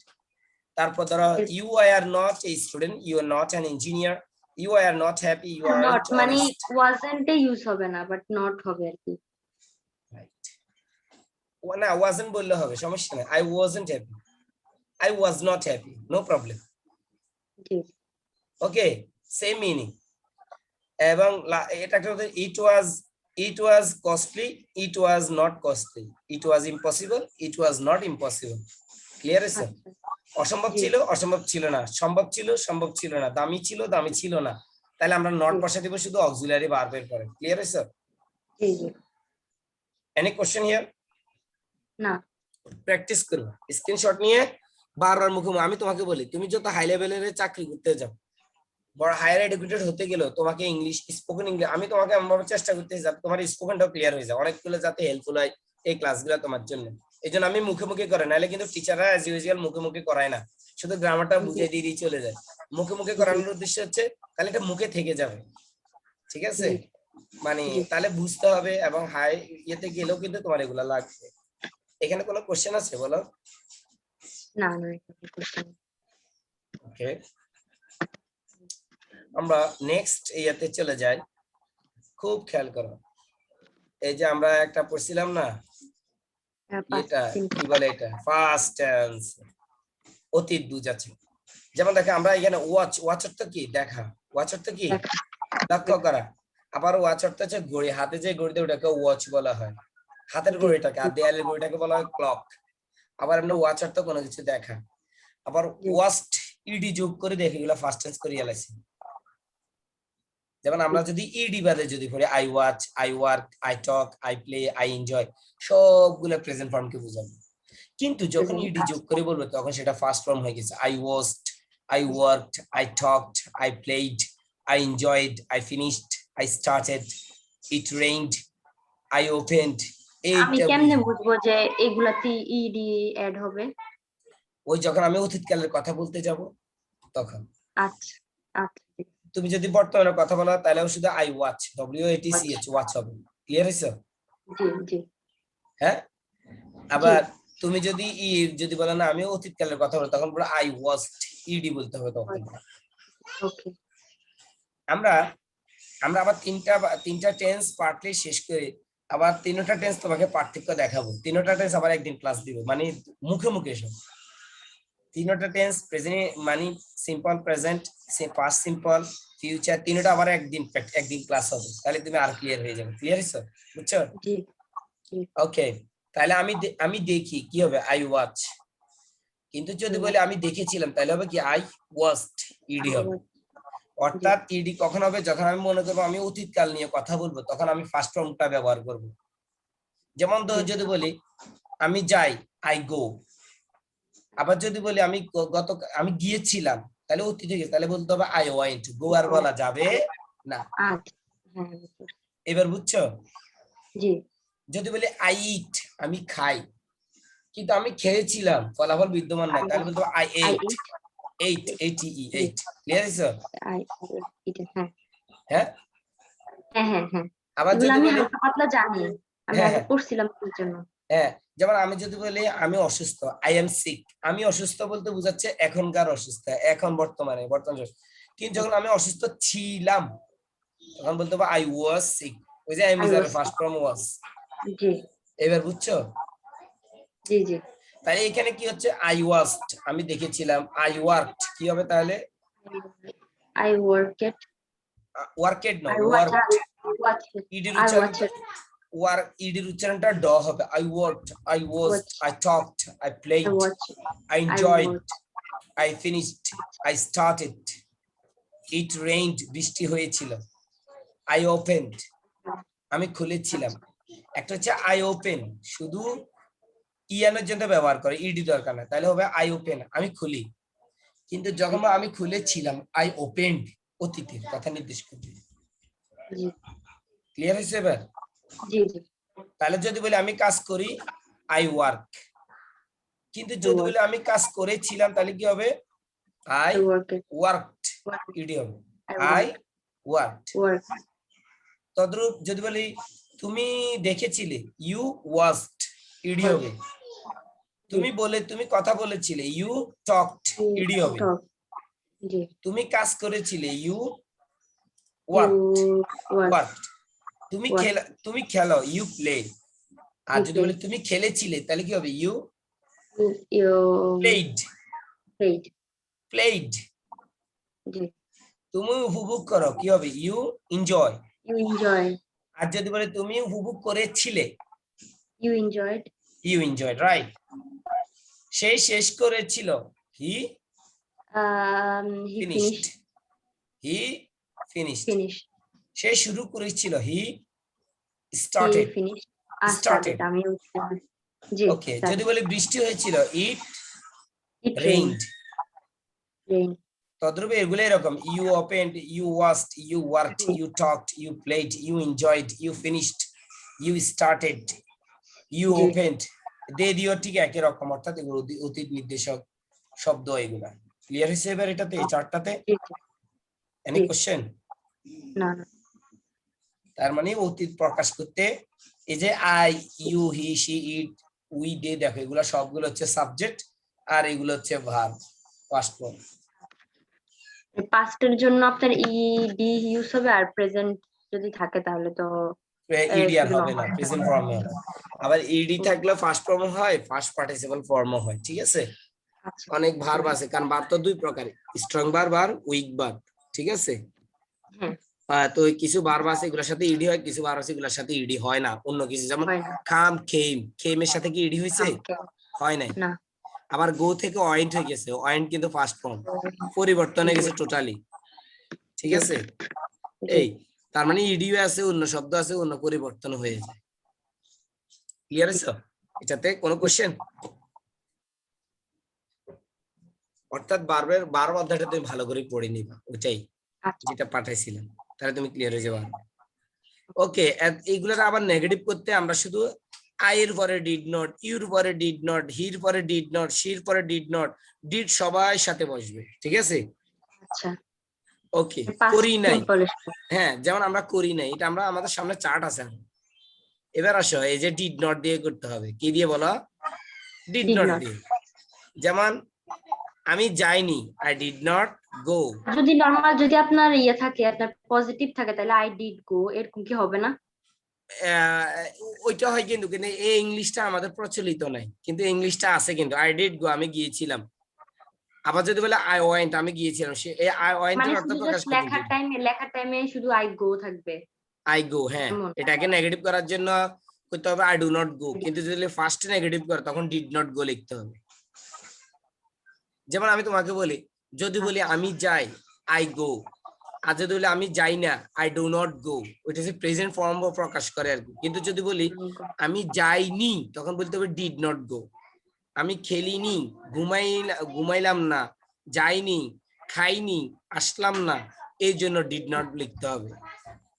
তারপর ধরো you are not a student, you are not an engineer, you are not happy, you not aren't মানে honest. wasn't এ use হবে না but not হবে আর কি Right. না wasn't বললে হবে, সমস্যা নেই। I wasn't happy, I was not happy, no problem. G okay, same meaning. এবং এটা একটা it was costly, it was not costly, it was impossible, it was not impossible. Clear আছে? আচ্ছা অসম্ভব জি ছিল, অসম্ভব ছিল না, সম্ভব ছিল, সম্ভব ছিল না, দামি ছিল, দামি ছিল না। তাহলে আমরা নট জি বসাই দিব শুধু অক্সিলারি ভার্বের পরে। ক্লিয়ার আছে? জি জি এনি কোশ্চেন হিয়ার? না প্র্যাকটিস করো, স্ক্রিনশট নিয়ে বারবার মুখে আমি তোমাকে বলি, তুমি যত হাই লেভেলের চাকরি করতে যাও, বড় হায়ার এডুকেটেড হতে গেলেও তোমাকে ইংলিশ, স্পোকেন ইংলিশ, আমি তোমাকে এমনভাবে চেষ্টা করতেছি যাতে তোমার স্পোকেনটাও ক্লিয়ার হয়ে যায়, অনেকগুলো যাতে হেল্পফুল হয় এই ক্লাসগুলো তোমার জন্য। এই জন্য আমি মুখে মুখে করে, নাহলে কিন্তু টিচাররা অ্যাজ ইউজুয়াল মুখে মুখে করায় না, শুধু গ্রামারটা বুঝিয়ে দিয়ে দিয়ে চলে যায়। মুখে মুখে করানোর উদ্দেশ্য হচ্ছে তাহলে এটা মুখে থেকে যাবে, ঠিক আছে? জি মানে জি তাহলে বুঝতে হবে, এবং হাই ইয়েতে গেলেও কিন্তু তোমার এগুলা লাগবে। এখানে কোনো কোশ্চেন আছে বলো? না না এটা question ওকে, আমরা নেক্সট ইয়াতে চলে যাই। খুব খেয়াল করো, এই যে আমরা একটা পড়ছিলাম না, past এটা simple কি বলে, এটা ফার্স্ট টেন্স, অতীত বুঝাচ্ছে। যেমন দেখো আমরা এখানে ওয়াচ, ওয়াচ অর্থ কি? দেখা। ওয়াচ অর্থ কি? দেখা লক্ষ্য করা। আবার ওয়াচ অর্থ হচ্ছে ঘড়ি, হাতে যে ঘড়িতে ওটাকে ওয়াচ বলা হয়, হাতের জি ঘড়িটাকে। আর জি দেয়ালের ঘড়িটাকে বলা হয় ক্লক। আবার এমনি ওয়াচ অর্থ কোনো কিছু দেখা। আবার জি ওয়াস্ট ইডি যোগ করে দেখি, এগুলো ফার্স্ট টেন্স করে এলাইছি। যেমন আমরা যদি ইডি বাদে যদি পড়ি, I watch, I work, I talk, I play, I enjoy, সবগুলো প্রেজেন্ট ফর্মকে বোঝাবে। কিন্তু যখন present ইডি যোগ করে বলবে তখন সেটা ফার্স্ট ফর্ম হয়ে গেছে। I washed, I worked, I talked, I played, I enjoyed, I finished, I started, it rained, I opened. আমি এইটা কেমনে বুঝবো বুঝবো যে এগুলাতে ইডি অ্যাড হবে? ওই যখন আমি অতীতকালের কথা বলতে যাব তখন। আচ্ছা আচ্ছা ঠিক তুমি যদি বর্তমানের কথা বলো তাহলে শুধু আই ওয়াচ, আছে। WATCH, ওয়াচ হবে। ক্লিয়ার হয়েছে? জি জি হ্যাঁ। জি আবার তুমি যদি যদি বলো না আমি অতীতকালের কথা বলো, তখন পুরো আই ওয়াস্ট, ইডি বলতে হবে তখন। ওকে আমরা আমরা আবার তিনটা টেন্স পার্টলি শেষ করে আবার তিনটা টেন্স তোমাকে পার্থক্য দেখাবো। তিনটা টেন্স আবার একদিন ক্লাস দিব, মানে মুখে মুখে সব। তিনটা টেন্স প্রেজেন্ট মানে simple present, past simple, future, তিনটা আবার একদিন ক্লাস হবে, তাহলে তুমি আর ক্লিয়ার হয়ে যাবে। ক্লিয়ার হয়েছে? বুঝছো? জি জি ওকে, তাহলে আমি দেখি কি হবে, আই ওয়াচ। কিন্তু যদি বলি আমি দেখেছিলাম তাহলে হবে কি, আই ওয়াচড, ইডি হবে। জি অর্থাৎ ইডি কখন হবে? যখন আমি মনে করবো আমি অতীতকাল নিয়ে কথা বলবো, তখন আমি ফার্স্ট ফর্মটা ব্যবহার করব। যেমন জি যদি বলি আমি যাই, আই গো। আবার যদি বলি আমি গিয়েছিলাম, তাহলে অতীতে গেছে, তাহলে বলতে হবে আই ওয়েন্ট। গো আর বলা যাবে না। আচ্ছা হ্যাঁ বুঝতে পারছি। এবার বুঝছো? জি যদি বলি আই ইট, আমি খাই, কিন্তু আমি খেয়েছিলাম, ফলাফল বিদ্যমান নাই, তাহলে বলতে হবে I I eight. It ATE, G eight. Clear হয়েছে? আই এটা হ্যাঁ হ্যাঁ। হ্যাঁ হ্যাঁ হ্যাঁ আবার এগুলো যদি আমি বলি, হালকা পাতলা জানি, আমি হ্যাঁ আগে হ্যাঁ পড়ছিলাম এর জন্য। হ্যাঁ, যেমন আমি যদি বলি আমি অসুস্থ, আই এম সিক। আমি অসুস্থ বলতে বোঝাচ্ছে এখনকার অসুস্থ, এখন বর্তমান অসুস্থ। কিন্তু যখন আমি অসুস্থ ছিলাম তখন বলতে হবে আই ওয়াজ সিক। ওই যে আমি আই যাবে ওয়াজ ফার্স্ট ফর্ম ওয়াজ। জি এবার বুঝছো? জি জি তাহলে এখানে কি হচ্ছে, আই ওয়াজড আমি দেখেছিলাম, আই ওয়ার্কড কি হবে তাহলে? আই ওয়ার্ক ইট ওয়ার্কেড না, আই ওয়াচ ওয়ার্কড। ওয়াচ ইডির আই ওয়াচ উচ্চারণটা, ইট ইডির উচ্চারণটা ড হবে। I worked, I ওয়াজড, watch I talked, I I played, watch I I enjoyed, watch I finished, I started, it rained বৃষ্টি হয়েছিল, আই ওপেনড আমি খুলেছিলাম। একটা হচ্ছে আই ওপেন, শুধু ইয়ানোর জন্য ব্যবহার করে, ইডি দরকার না, তাহলে হবে আই ওপেন আমি খুলি। কিন্তু যখন আমি খুলেছিলাম, আই ওপেন্ড অতীতের কথা নির্দেশ করবে। জি ক্লিয়ার হয়েছে এবার? জি জি তাহলে যদি বলি আমি কাজ করি, আই ওয়ার্ক। কিন্তু আই যদি ওয়ার্ক বলি আমি কাজ করেছিলাম তাহলে কি হবে, I I work it worked, ED হবে I I work worked. Work তদ্রূপ যদি বলি তুমি দেখেছিলে, ইউ ওয়াচড, ইডি ওয়ার্ক হবে। জি তুমি কথা বলেছিলে, ইউ টকড, ইডি হবে। টক জি তুমি কাজ করেছিলে, you you worked, work worked. তুমি খেলো, ইউ প্লে। আর ইউ যদি প্লে বলি তুমি খেলেছিলে তাহলে কি হবে, you you played, played played. জি তুমি উপভোগ করো কি হবে, ইউ এনজয়। ইউ এনজয় আর যদি বলে তুমি উপভোগ করেছিলে, you enjoyed you enjoy, right. সে শেষ করেছিল, he he finished, finished he finished. Finish সে শুরু করেছিল, he he started, finished started. Started আমি জি ওকে, যদি স্টার্টেড বলি বৃষ্টি হয়েছিল, it it rain rained. Rain তদ্রূপে এগুলো এরকম, you opened, you watched, you worked, জি you talked, you played, you enjoyed, you finished, you started, you জি ওপেন্ড। দে দিও ঠিক একই রকম, অর্থাৎ এগুলো অতীত নির্দেশক শব্দ এগুলা। ক্লিয়ার হয়েছে এবার এটাতে, এই চারটাতে? জি এনি জি কোশ্চেন? না না তার মানে অতীত প্রকাশ করতে এই যে I, you, he, she, it, we, they, দেখো এগুলো সবগুলো হচ্ছে সাবজেক্ট, আর এগুলো হচ্ছে ভার্ব, পাস্ট ফর্ম। পাস্টের জন্য আপনার ইডি ইউজ হবে, আর প্রেজেন্ট যদি থাকে তাহলে তো ইডি আর শুধু হবে না, নর্মাল প্রেজেন্ট ফর্মে হবে। আবার ইডি ও, থাকলে ফার্স্ট ফর্ম হয়, ফার্স্ট পার্টিসিপল ফর্মও হয়, ঠিক আছে। আচ্ছা অনেক ভার্ব আছে, কারণ ভার্ব তো দুই প্রকার, স্ট্রং ভার্ব আর উইক ভার্ব, ঠিক আছে। হ্যাঁ তো কিছু ভার্ব আছে এগুলোর সাথে ইডি হয়, কিছু ভার্ব আছে এগুলোর সাথে ইডি হয় না, অন্য কিছু, যেমন হয় না খাম খেম, খেমের সাথে কি ইডি হয়েছে? কামকে হয় নাই। না আবার গো থেকে অয়েন্ট হয়ে গেছে, অয়েন্ট কিন্তু ফার্স্ট ফর্ম, পরিবর্তন হয়ে জি গেছে টোটালি, ঠিক জি আছে। জি এই তার মানে ইডিও আছে, অন্য শব্দ আছে, অন্য পরিবর্তন হয়ে যায়। ক্লিয়ার জি আছে? এটাতে কোনো কোশ্চেন? অর্থাৎ ভার্ব অধ্যায়টা তুমি ভালো করে পড়ে নিবা, ওটাই আচ্ছা যেটা পাঠাইছিলাম, তাহলে তুমি ক্লিয়ার হয়ে যাবে। ওকে, এইগুলোর আবার নেগেটিভ করতে আমরা শুধু আই এর পরে ডিড নট, ইউর পরে ডিড নট, হির পরে ডিড নট, শির পরে ডিড নট, ডিড সবাই সাথে বসবে, ঠিক আছে। আচ্ছা ওকে, পাস্ট করি নাই, সিম্পল হ্যাঁ যেমন আমরা করি নাই, এটা আমরা আমাদের সামনে চার্ট আছে। এবার আসো, এই যে ডিড নট দিয়ে করতে হবে, কি দিয়ে বলো? Did did not not. দিয়ে। যেমন আমি যাইনি, আই ডিড নট গো। যদি নর্মাল, যদি আপনার ইয়ে থাকে, আপনার পজিটিভ থাকে, তাহলে আই ডিড গো, এরকম কি হবে না? ওইটা হয়, কিন্তু কিন্তু এই ইংলিশটা আমাদের প্রচলিত নাই, কিন্তু ইংলিশটা আছে, কিন্তু আই ডিড গো, আমি গিয়েছিলাম। আবার যদি বলে আই ওয়েন্ট, আমি গিয়েছিলাম, সে এই আই মানে ওয়েন্টের অর্থ শুধু প্রকাশ জাস্ট করতে লেখার টাইমে শুধু আই গো থাকবে আই গো, হ্যাঁ। এমন। এটাকে নেগেটিভ করার জন্য করতে হবে আই ডু নট গো, কিন্তু যদি ফার্স্ট নেগেটিভ করে তখন ডিড নট গো লিখতে হবে। যেমন আমি তোমাকে বলি, যদি বলি আমি যাই, আই গো। আর যদি বলি আমি যাই না, আই ডু নট গো, ওইটা হচ্ছে প্রেজেন্ট ফর্ম প্রকাশ করে আর কি। কিন্তু যদি বলি আমি যাইনি, তখন বলতে হবে ডিড নট গো। আমি খেলিনি, ঘুমাইলাম না, যাইনি, খাইনি, আসলাম না, এই জন্য ডিড নট লিখতে হবে।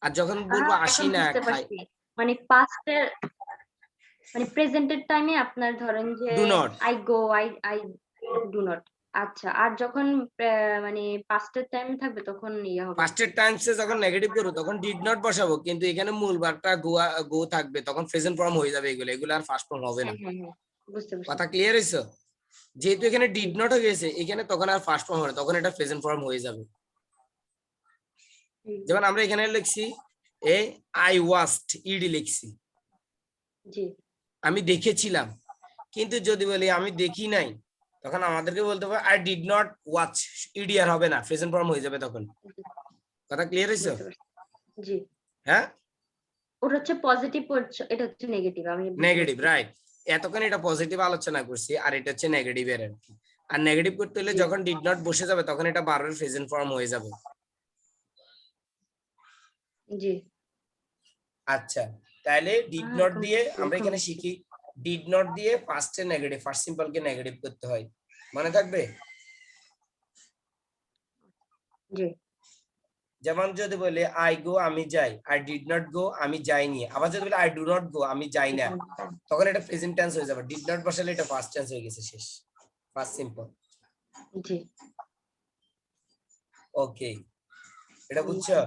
আর যখন বলবো আসি এখন না, বুঝতে খাই, পারছি, মানে পাস্টের, মানে প্রেজেন্টের টাইমে আপনার ধরেন যে do not. I go, I do not. আচ্ছা, আর যখন মানে পাস্টের টাইম থাকবে তখন ইয়ে হবে। ফার্স্টের টাইমসে যখন নেগেটিভ করবো তখন ডিড নট বসাবো, কিন্তু এখানে মূল ভার্বটা গো থাকবে, তখন প্রেজেন্ট ফর্ম হয়ে যাবে, এগুলো এগুলো আর ফার্স্ট ফর্ম হবে না। হ্যাঁ হ্যাঁ হ্যাঁ, বুঝতে পারছি। কথা ক্লিয়ার হয়েছে? যেহেতু এখানে জি ডিড নট হয়ে গেছে, এখানে তখন আর ফার্স্ট ফর্ম হবে না, তখন এটা প্রেজেন্ট ফর্ম হয়ে যাবে। যেমন আমরা এখানে লিখছি এ আই ওয়াচড, ইডি লিখছি, জি আমি দেখেছিলাম। কিন্তু যদি বলি আমি দেখি নাই, তখন আমাদেরকে বলতে হবে I did not watch, ED আর হবে না, প্রেজেন্ট ফর্ম হয়ে যাবে তখন। কথা ক্লিয়ার হয়েছে? বুঝতে পারছি। জি, হ্যাঁ, ওটা হচ্ছে পজিটিভ, এটা হচ্ছে নেগেটিভ, আমি বুঝতে নেগেটিভ, পারছি। রাইট। এতক্ষণ এটা পজিটিভ আলোচনা করছি, আর এটা হচ্ছে নেগেটিভ এর আর কি। আর নেগেটিভ করতে হলে জি যখন ডিড নট বসে যাবে তখন এটা বারবার প্রেজেন্ট ফর্ম হয়ে যাবে। জি। আচ্ছা, তাহলে ডিড নট এখন দিয়ে আমরা এখন এখানে শিখি, ডিড নট দিয়ে ফার্স্টে নেগেটিভ, ফার্স্ট সিম্পল কে নেগেটিভ করতে হয়, মনে থাকবে। জি যেমন যদি বলে আই গো, আমি যাই, আই ডিড নট গো, আমি যাইনি। আবার যদি বলে আই ডু নট গো, আমি যাই না, তখন এটা প্রেজেন্ট টেন্স হয়ে যাবে। ডিড নট বসালে এটা ফার্স্ট টেন্স হয়ে গেছে, শেষ, ফার্স্ট সিম্পল। জি। ওকে, এটা বুঝছো?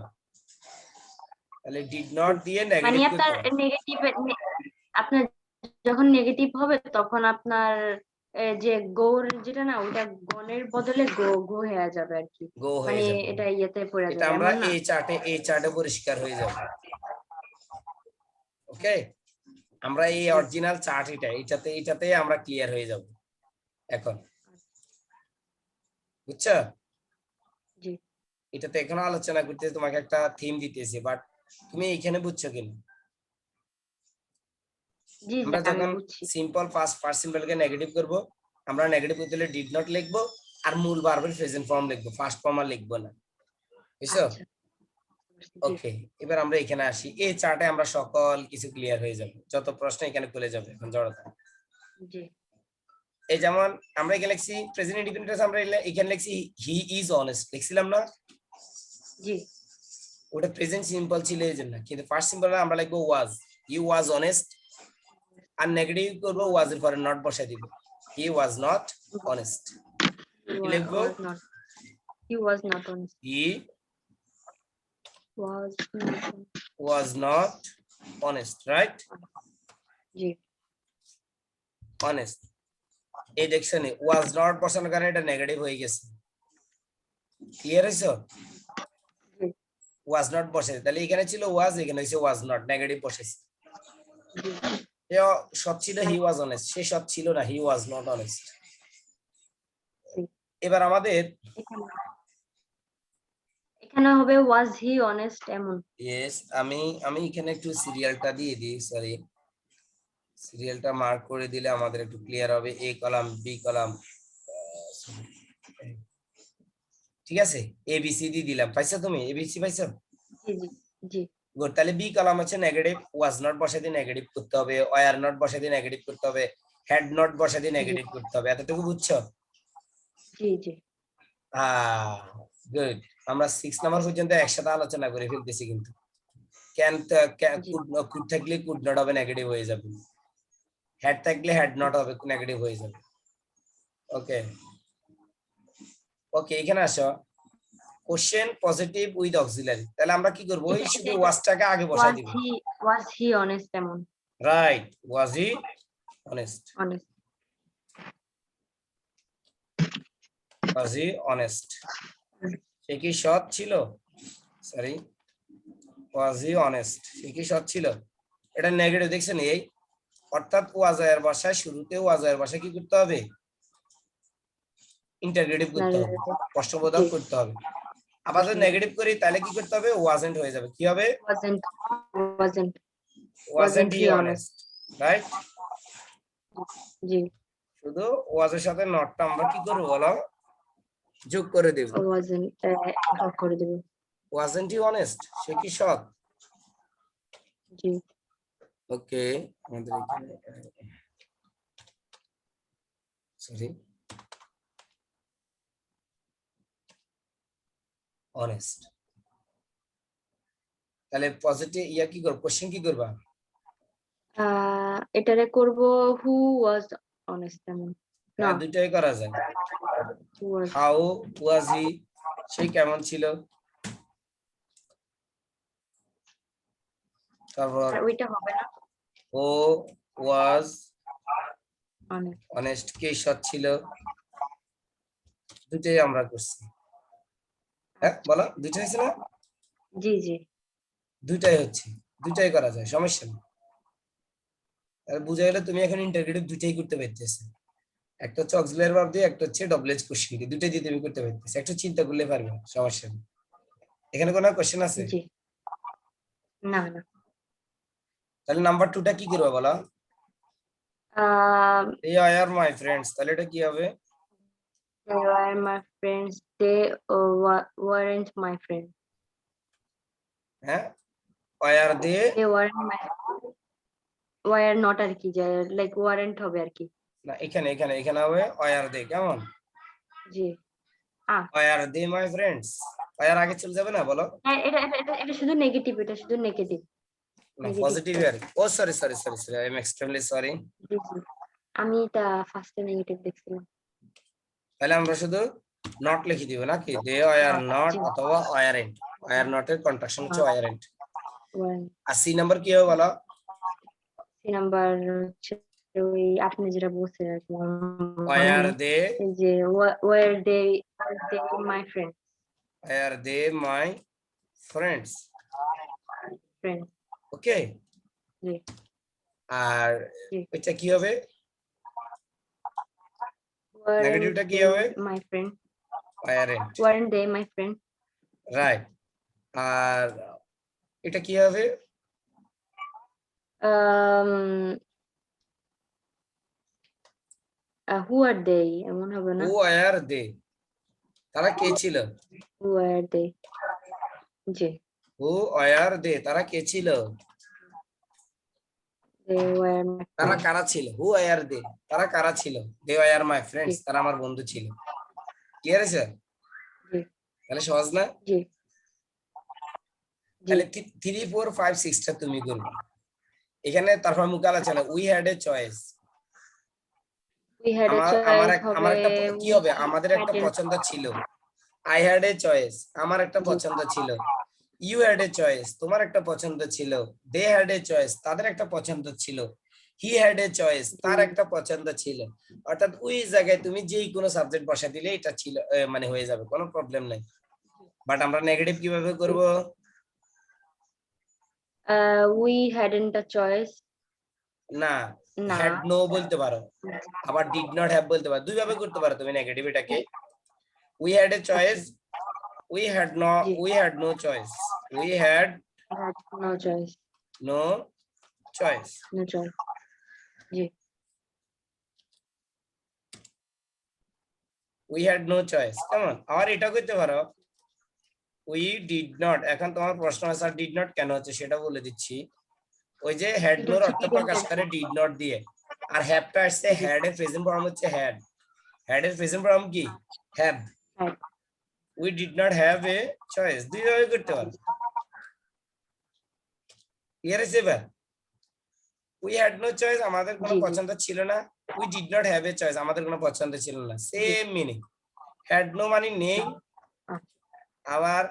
তাহলে ডিড নট দিয়ে মানে নেগেটিভ আপনার করতে হবে। নেগেটিভ, আপনার যখন নেগেটিভ হবে তখন আপনার যে গোর যেটা না, ওটা গনের বদলে গো গো হয়ে যাবে আর কি। গো হয়ে মানে যাবে, এটা ইয়েতে পড়ে এটা যাবে, আমরা এমন না? এই চার্টে পরিষ্কার হয়ে যাবে। ওকে, আমরা এই জি অরিজিনাল চার্ট, এটাতে আমরা ক্লিয়ার হয়ে যাব এখন, বুঝছো? জি এটাতে এখনো আলোচনা করতে তোমাকে একটা থিম দিতেছি, বাট তুমি এখানে বুঝছো কিনা। জি জি, আমরা আমি যখন বুঝছি। সিম্পল ফার্স্ট সিম্পলকে নেগেটিভ করব, আমরা নেগেটিভ করতে হলে ডিড নট লিখবো, আর মূল ভার্বের প্রেজেন্ট ফর্ম লিখবো, ফার্স্ট ফর্ম আর লিখবো না, বুঝছো? আচ্ছা, জি ওকে, এবার আমরা এখানে আসি, এই চার্টে আমরা সকল কিছু ক্লিয়ার হয়ে যাবে, যত প্রশ্ন এখানে খুলে যাবে এখন জড়তা। জি এই যেমন আমরা এখানে লিখছি প্রেজেন্ট ইনডিফিনিট, আমরা এখানে লিখছি হি ইজ অনেস্ট, লিখছিলাম না? জি ওটা প্রেজেন্ট সিম্পল ছিল এই জন্য, কিন্তু ফার্স্ট সিম্পল আমরা লিখবো ওয়াজ, হি ওয়াজ অনেস্ট, আর নেগেটিভ করবো ওয়াজ এর পরে নট বসাই দিব, হি ওয়াজ নট অনেস্ট। কি লিখবো? was not, he was not honest, he was not was not honest, right? G honest, এই দেখছেন ওয়াজ নট বসানোর কারণে এটা নেগেটিভ হয়ে গেছে, ক্লিয়ার হইছো? জি ওয়াজ নট বসে, তাহলে এখানে ছিল ওয়াজ, এখানে হইছে ওয়াজ নট, নেগেটিভ বসেছে। জি সে সৎ ছিল, হি ওয়াজ অনেস্ট, সে সৎ ছিল না, হি ওয়াজ নট অনেস্ট। জি এবার আমাদের এখানে এখানে হবে ওয়াজ হি অনেস্ট এমন। ইয়েস, আমি আমি এখানে একটু সিরিয়ালটা দিয়ে দিই, সরি, সিরিয়ালটা মার্ক করে দিলে আমাদের একটু ক্লিয়ার হবে। এ কলাম, বি কলাম, ঠিক আছে, এ বি সি ডি দিলাম, পাইছো তুমি? এ বি সি পাইছো? জি জি জি গুড। তাহলে বি কলাম হচ্ছে নেগেটিভ, ওয়াজ নট বসে দিয়ে নেগেটিভ করতে হবে, ওয়ার নট বসে দিয়ে নেগেটিভ করতে হবে, হ্যাড নট বসে দিয়ে জি নেগেটিভ করতে হবে। এতটুকু বুঝছো? জি জি গুড। আমরা 6 নাম্বার পর্যন্ত একসাথে আলোচনা করে ফেলতেছি, কিন্তু ক্যান জি কুড থাকলে কুড নট হবে, নেগেটিভ হয়ে যাবে। হ্যাড থাকলে হ্যাড নট হবে, নেগেটিভ হয়ে যাবে। ওকে ওকে, এখানে আসো। কোশ্চেন পজিটিভ উইথ অক্সিলারি, তাহলে আমরা কি করব? ওই শুধু ওয়াজটাকে আগে বসাই দিব। ওয়াজ হি অনেস্ট এমন। রাইট, ওয়াজ হি অনেস্ট, অনেস্ট ওয়াজ হি অনেস্ট, সে কি সৎ ছিল? সরি, ওয়াজ হি অনেস্ট, সে কি সৎ ছিল? এটা নেগেটিভ, দেখছেন? এই অর্থাৎ ওয়াজের ভাষায় শুরুতে ওয়াজের ভাষায় কি করতে হবে? ইন্টারগ্রেটিভ করতে হবে, প্রশ্নবোধক জি করতে হবে। আবার যদি নেগেটিভ করি তাহলে কি করতে হবে? ওয়াজেন্ট হয়ে যাবে। কি হবে? wasn't wasn't wasn't he he honest, right? জি শুধু ওয়াজের সাথে নটটা আমরা কি করব বলো? যোগ করে দেব। wasn't ভাগ করে দেব ওয়াজেন্ট হি অনেস্ট, সে কি সৎ? জি ওকে, আমাদের এখানে সরি, অনেস্ট। তাহলে পজিটিভ ইয়া কি করব? কোশ্চেন কি করবা? এটারে করব who was honest এমন না হ্যাঁ, দুইটাই করা যায়। who was হাউ ওয়াজ হি, সে কেমন ছিল? তারপর ওইটা হবে না ও ওয়াজ honest অনেস্ট, কে সৎ ছিল? দুটাই আমরা করছি। হ্যাঁ বলো, দুইটাই হয়েছে না? জি জি দুইটাই হচ্ছে, দুইটাই করা যায়, সমস্যা নেই। আর বুঝা গেলে তুমি এখন ইন্টারগ্রেটিভ দুইটাই করতে পারতেছো। একটা হচ্ছে অক্সিলারি ভার্ব দিয়ে, একটা হচ্ছে ডবল এজ কোশ্চেন দিয়ে, দুইটাই দিয়ে তুমি করতে পারতেছো। একটু চিন্তা করলে পারবে, সমস্যা নেই। এখানে কোনো কোশ্চেন আছে? জি না না তাহলে নাম্বার 2টা কি করবে বলো? এই আর মাই ফ্রেন্ডস, তাহলে এটা কি হবে? they were my friends they weren't my friends হ্যাঁ, were they, they weren't my were not আর কি যে লাইক weren't হবে আর কি না এখানে এখানে এখানে হবে ওয়ার দে, কেমন? জি were they my friends, were আগে চলে যাবে না বলো? হ্যাঁ এটা শুধু নেগেটিভ এটা শুধু নেগেটিভ না, Negative পজিটিভ আর ও sorry sorry sorry sorry, I am extremely sorry. জি জি আমি এটা ফার্স্টে নেগেটিভ দেখছিলাম তাহলে আমরা শুধু নট লিখে দিব নাকি? দে ওয়ার নট জি অথবা ওয়ারেন্ট। ওয়ার নট এর কন্ট্রাকশন হচ্ছে ওয়ারেন্ট। weren't আর সি নাম্বার কি হবে বলো? সি নাম্বার হচ্ছে ওই আপনি যেটা বলছেন আর কি ওয়ার দে, এই যে were they my friends were they my friends, friends okay. জি আর জি এটা কি হবে? নেগেটিভটা weren't কি they হবে? my friend weren't, weren't they my friend right. আর এটা কি হবে? um who are they এমন হবে না হু ওয়ার দে, তারা কে ছিল? who are they জি হু ওয়ার দে, তারা কে ছিল? they were my তারা friends কারা ছিল? হু ওয়ার দে, তারা কারা ছিল? They were my G friends, তারা আমার বন্ধু ছিল। ক্লিয়ার আছে? জি তাহলে সহজ না? জি জি তাহলে 3 4 5 6টা তুমি করবে এখানে। তারপর মুখ আলোচনা, we had a choice. we had a আমার choice আমার হবে একটা কি হবে? আমাদের একটা hadn't পছন্দ ছিল। আই হ্যাড এ চয়েস, আমার একটা জি পছন্দ ছিল। ইউ হ্যাড এ চয়েস, তোমার একটা পছন্দ ছিল। দে হ্যাড এ চয়েস, তাদের একটা পছন্দ ছিল। হি হ্যাড এ চয়েস, তার একটা পছন্দ ছিল। অর্থাৎ ওই জায়গায় তুমি যেই কোনো সাবজেক্ট বসা দিলে এটা ছিল মানে হয়ে যাবে, কোনো প্রবলেম নাই। বাট আমরা নেগেটিভ কিভাবে করব? We hadn't a choice. না, না। হ্যাড নো বলতে পারো, আবার ডিড নট হ্যাভ বলতে পারো, দুই ভাবে করতে পারো তুমি নেগেটিভ এটাকে। We had a choice, we had no choice, we had Had no choice. No choice. No choice. জি। উই হ্যাড নো চয়েস, কেমন? আবার এটা করতে পারো, উই ডিড নট। এখন তোমার প্রশ্ন আছে স্যার ডিড নট কেন হচ্ছে সেটা বলে দিচ্ছি। ওই যে হ্যাড এটা নোর হচ্ছে অর্থ didn't প্রকাশ এর- করে ডিড নট দিয়ে, আর হ্যাভটা আসছে জি। হ্যাড এর প্রেজেন্ট ফর্ম হচ্ছে হ্যাড, হ্যাড এর প্রেজেন্ট ফর্ম কি have. Had. We did not have a choice, দুই ভাবে করতে পারো। ক্লিয়ার আছে এবার? উই হ্যাড নো চয়েস, আমাদের কোনো জি, জি। পছন্দ ছিল না। We did not have a choice, আমাদের কোনো পছন্দ ছিল না। Same meaning. হ্যাড নো মানে নেই, আচ্ছা। আবার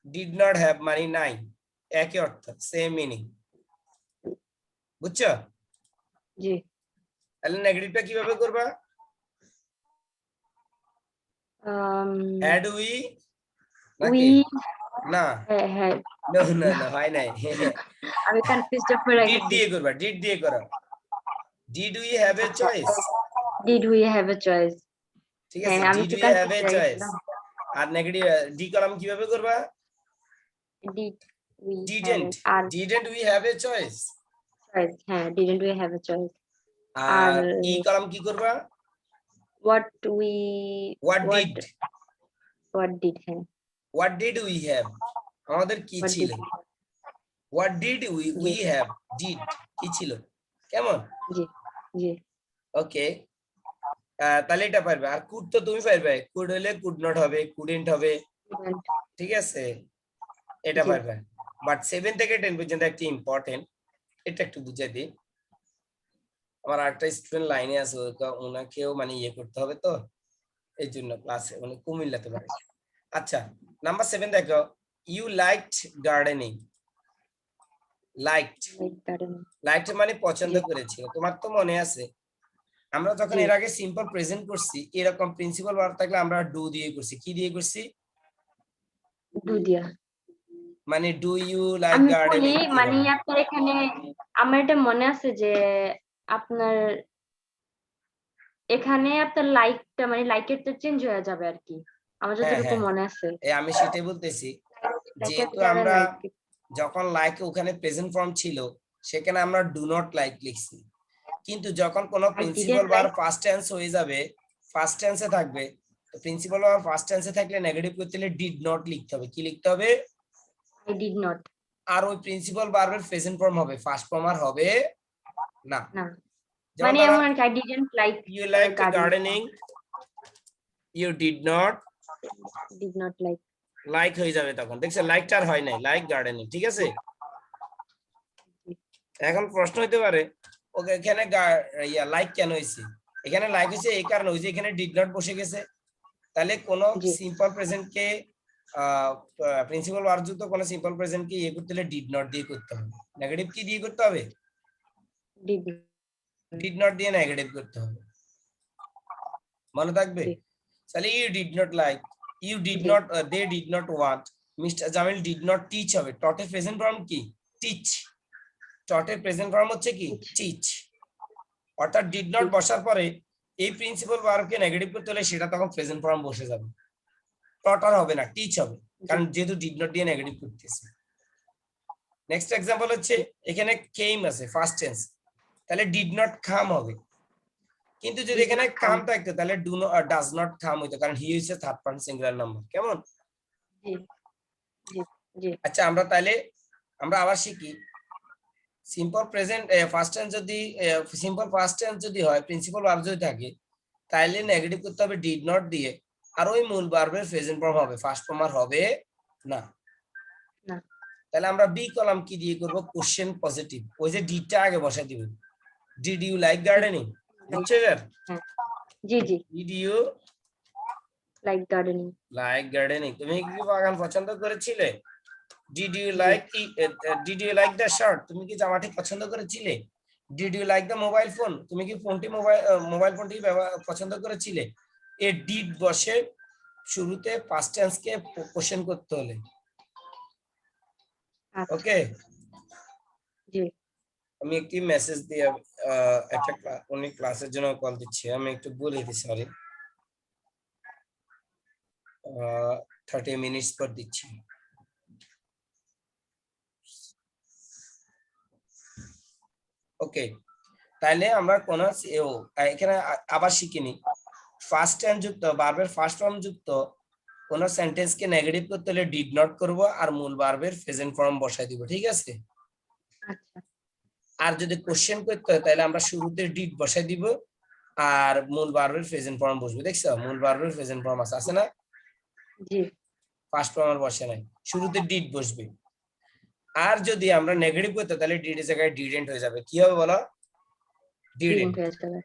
ডিড নট হ্যাভ মানে নাই, একই অর্থ, সেম মিনিং। বুঝছো? জি। তাহলে নেগেটিভটা কিভাবে করবা? হ্যাড উই নাকি? We না had. না হয় নাই। আমি কনফিউজড হয়ে ডিড গেছি। দিয়ে করবা, ডিড দিয়ে করো। Did we have a choice, Did we have a choice? ঠিক হ্যাঁ, আছে, আমি ডিড একটু উই হ্যাভ কনফিউজড এ হয়ে চয়েস। গেছিলাম। আর নেগেটিভ ডি কলাম কিভাবে করবা? Did we have ডিডেন্ট, আর didn't we have a choice. choice? হ্যাঁ, didn't we have a choice? আর আর ই কলাম কি করবা? what we what did, what did হ্যাঁ হোয়াট ডিড উই হ্যাভ, আমাদের কি what ছিল? did হোয়াট ডিড জি উই হ্যাভ, ডিড কি ছিল, কেমন? জি জি ওকে, তাহলে এটা পারবে। আর কুড তো তুমি পারবে, কুড হলে কুড নট হবে, কুডেন্ট হবে, didn't, ঠিক আছে, এটা জি পারবে। বাট 7 থেকে 10 পর্যন্ত একটা ইম্পর্টেন্ট, এটা একটু বুঝিয়ে দিই। আমার আরেকটা স্টুডেন্ট লাইনে আছে, ওনাকেও মানে ইয়ে করতে হবে, তো এই জন্য ক্লাসে মানে কুমিল্লাতে পারে। আচ্ছা, নাম্বার 7 দেখো, you liked gardening. Liked, like garden liked মানে পছন্দ জি করেছিল। তোমার তো মনে আছে আমরা যখন জি এর আগে সিম্পল প্রেজেন্ট করছি, এরকম প্রিন্সিপাল ভার্ব থাকলে আমরা ডু দিয়ে করছি। কি দিয়ে করছি? do দিয়া মানে ডু ইউ লাইক আমি বলি গার্ডেনিং, মানে আপনার এখানে আমার এটা মনে আছে যে আপনার এখানে আপনার লাইকটা মানে লাইকেরটা চেঞ্জ হয়ে যাবে আর কি আমার হ্যাঁ যতটুকু হ্যাঁ, মনে আছে আমি সেটাই বলতেছি, লাইকের যেহেতু জায়গায় আমরা লাইক যখন লাইক ওখানে প্রেজেন্ট ফর্ম ছিল সেখানে আমরা ডু নট লাইক লিখছি, কিন্তু যখন কোনো I principal didn't verb like first tense হয়ে যাবে, ফার্স্ট টেন্সে থাকবে, তো প্রিন্সিপাল ভার্ব ফার্স্ট টেন্সে থাকলে নেগেটিভ করতে হলে ডিড নট লিখতে হবে। কি লিখতে হবে? I did not আর ওই প্রিন্সিপাল ভার্বের প্রেজেন্ট ফর্ম হবে, ফার্স্ট ফর্ম আর হবে না। না যেমন মানে ধরো এমন আর কি I didn't like you like gardening gardening, you did not did not like like হয়ে যাবে, তখন দেখছো লাইকটা আর হয় নাই, লাইক গার্ডেনিং, ঠিক আছে। এখন প্রশ্ন হইতে পারে ওকে এখানে লাইক কেন হয়েছে? এখানে লাইক হয়েছে এই কারণে হয়েছে এখানে ডিড নট বসে গেছে, তাহলে কোন জি সিম্পল প্রেজেন্ট কে প্রিন্সিপাল ভার্ব যুক্ত কোন সিম্পল প্রেজেন্ট কে ইয়ে করতে হলে ডিড নট দিয়ে করতে হবে। নেগেটিভ কি দিয়ে করতে হবে? did ডিড নট দিয়ে নেগেটিভ করতে হবে, মনে থাকবে। জি তাহলে you did not like, you did জি not, they did not want, mister Jamil did not teach হবে। টটের প্রেজেন্ট ফর্ম কি? টিচ। টটের প্রেজেন্ট ফর্ম হচ্ছে কি? teach, teach. অর্থাৎ ডিড নট teach, বসার পরে এই প্রিন্সিপাল ভার্বকে নেগেটিভ করতে হলে সেটা তখন প্রেজেন্ট ফর্ম বসে যাবে, টট আর হবে না, টিচ হবে, জি কারণ যেহেতু ডিড নট দিয়ে নেগেটিভ করতেছে। নেক্সট এক্সাম্পল হচ্ছে এখানে কেম আছে ফার্স্ট টেন্স, তাহলে ডিড নট কাম হবে, কিন্তু যদি did এখানে not কাম come থাকতো তাহলে ডু ডাজ নট কাম হইতো, কারণ হি হইছে থার্ড পারসন সিঙ্গুলার নাম্বার, কেমন? জি জি জি আচ্ছা, আমরা তাহলে আমরা আবার শিখি। সিম্পল প্রেজেন্ট ফার্স্ট টেন্স যদি সিম্পল ফার্স্ট টেন্স যদি হয়, প্রিন্সিপাল ভার্ব যদি থাকে, তাইলে নেগেটিভ করতে হবে ডিড নট দিয়ে, আর ওই মূল ভার্বের প্রেজেন্ট ফর্ম হবে, ফার্স্ট ফর্ম আর হবে না। না তাহলে আমরা বি কলাম কি দিয়ে করব? কোশ্চেন পজিটিভ, ওই যে ডিডটা আগে বসাই দিব। ডিড ইউ লাইক গার্ডেনিং, বুঝছো এবার? হ্যাঁ জি জি did you like gardening like gardening, তুমি কি বাগান পছন্দ করেছিলে? ডিড ইউ জি like, did you like the shirt, তুমি কি জামাটি পছন্দ করেছিলে? Did you like the mobile phone, তুমি কি ফোনটি মোবাইল ফোনটি পছন্দ করেছিলে? এ ডিড বসে শুরুতে পাস্ট টেন্স কে কোশ্চেন করতে হলে। আচ্ছা ওকে, জি আমি একটি মেসেজ দিয়ে একটা উনি ক্লাসের জন্য কল দিচ্ছি, আমি একটু বলে দিই, সরি। 30 মিনিটস পর দিচ্ছি। ওকে, তাহলে আমরা কোন এখানে আবার শিখিনি, ফার্স্ট টেন্স যুক্ত ভার্বের ফার্স্ট ফর্ম যুক্ত কোন সেন্টেন্স কে নেগেটিভ করতে হলে ডিড নট করব আর মূল ভার্বের প্রেজেন্ট ফর্ম বসাই দিব, ঠিক আছে? আচ্ছা আর যদি কোশ্চেন করতে হয় তাহলে আমরা শুরুতে ডিড বসাই দিব আর মূল ভার্বের প্রেজেন্ট ফর্ম বসবে। দেখছো মূল ভার্বের প্রেজেন্ট ফর্ম আছে না? জি ফার্স্ট ফর্ম আর বসে নাই, শুরুতে ডিড বসবে। আর যদি আমরা নেগেটিভ করতে তাহলে ডিড এর জায়গায় ডিডেন্ট হয়ে যাবে। কি হবে বলো? ডিডেন্ট। ডিডন্ট হয়ে যাবে।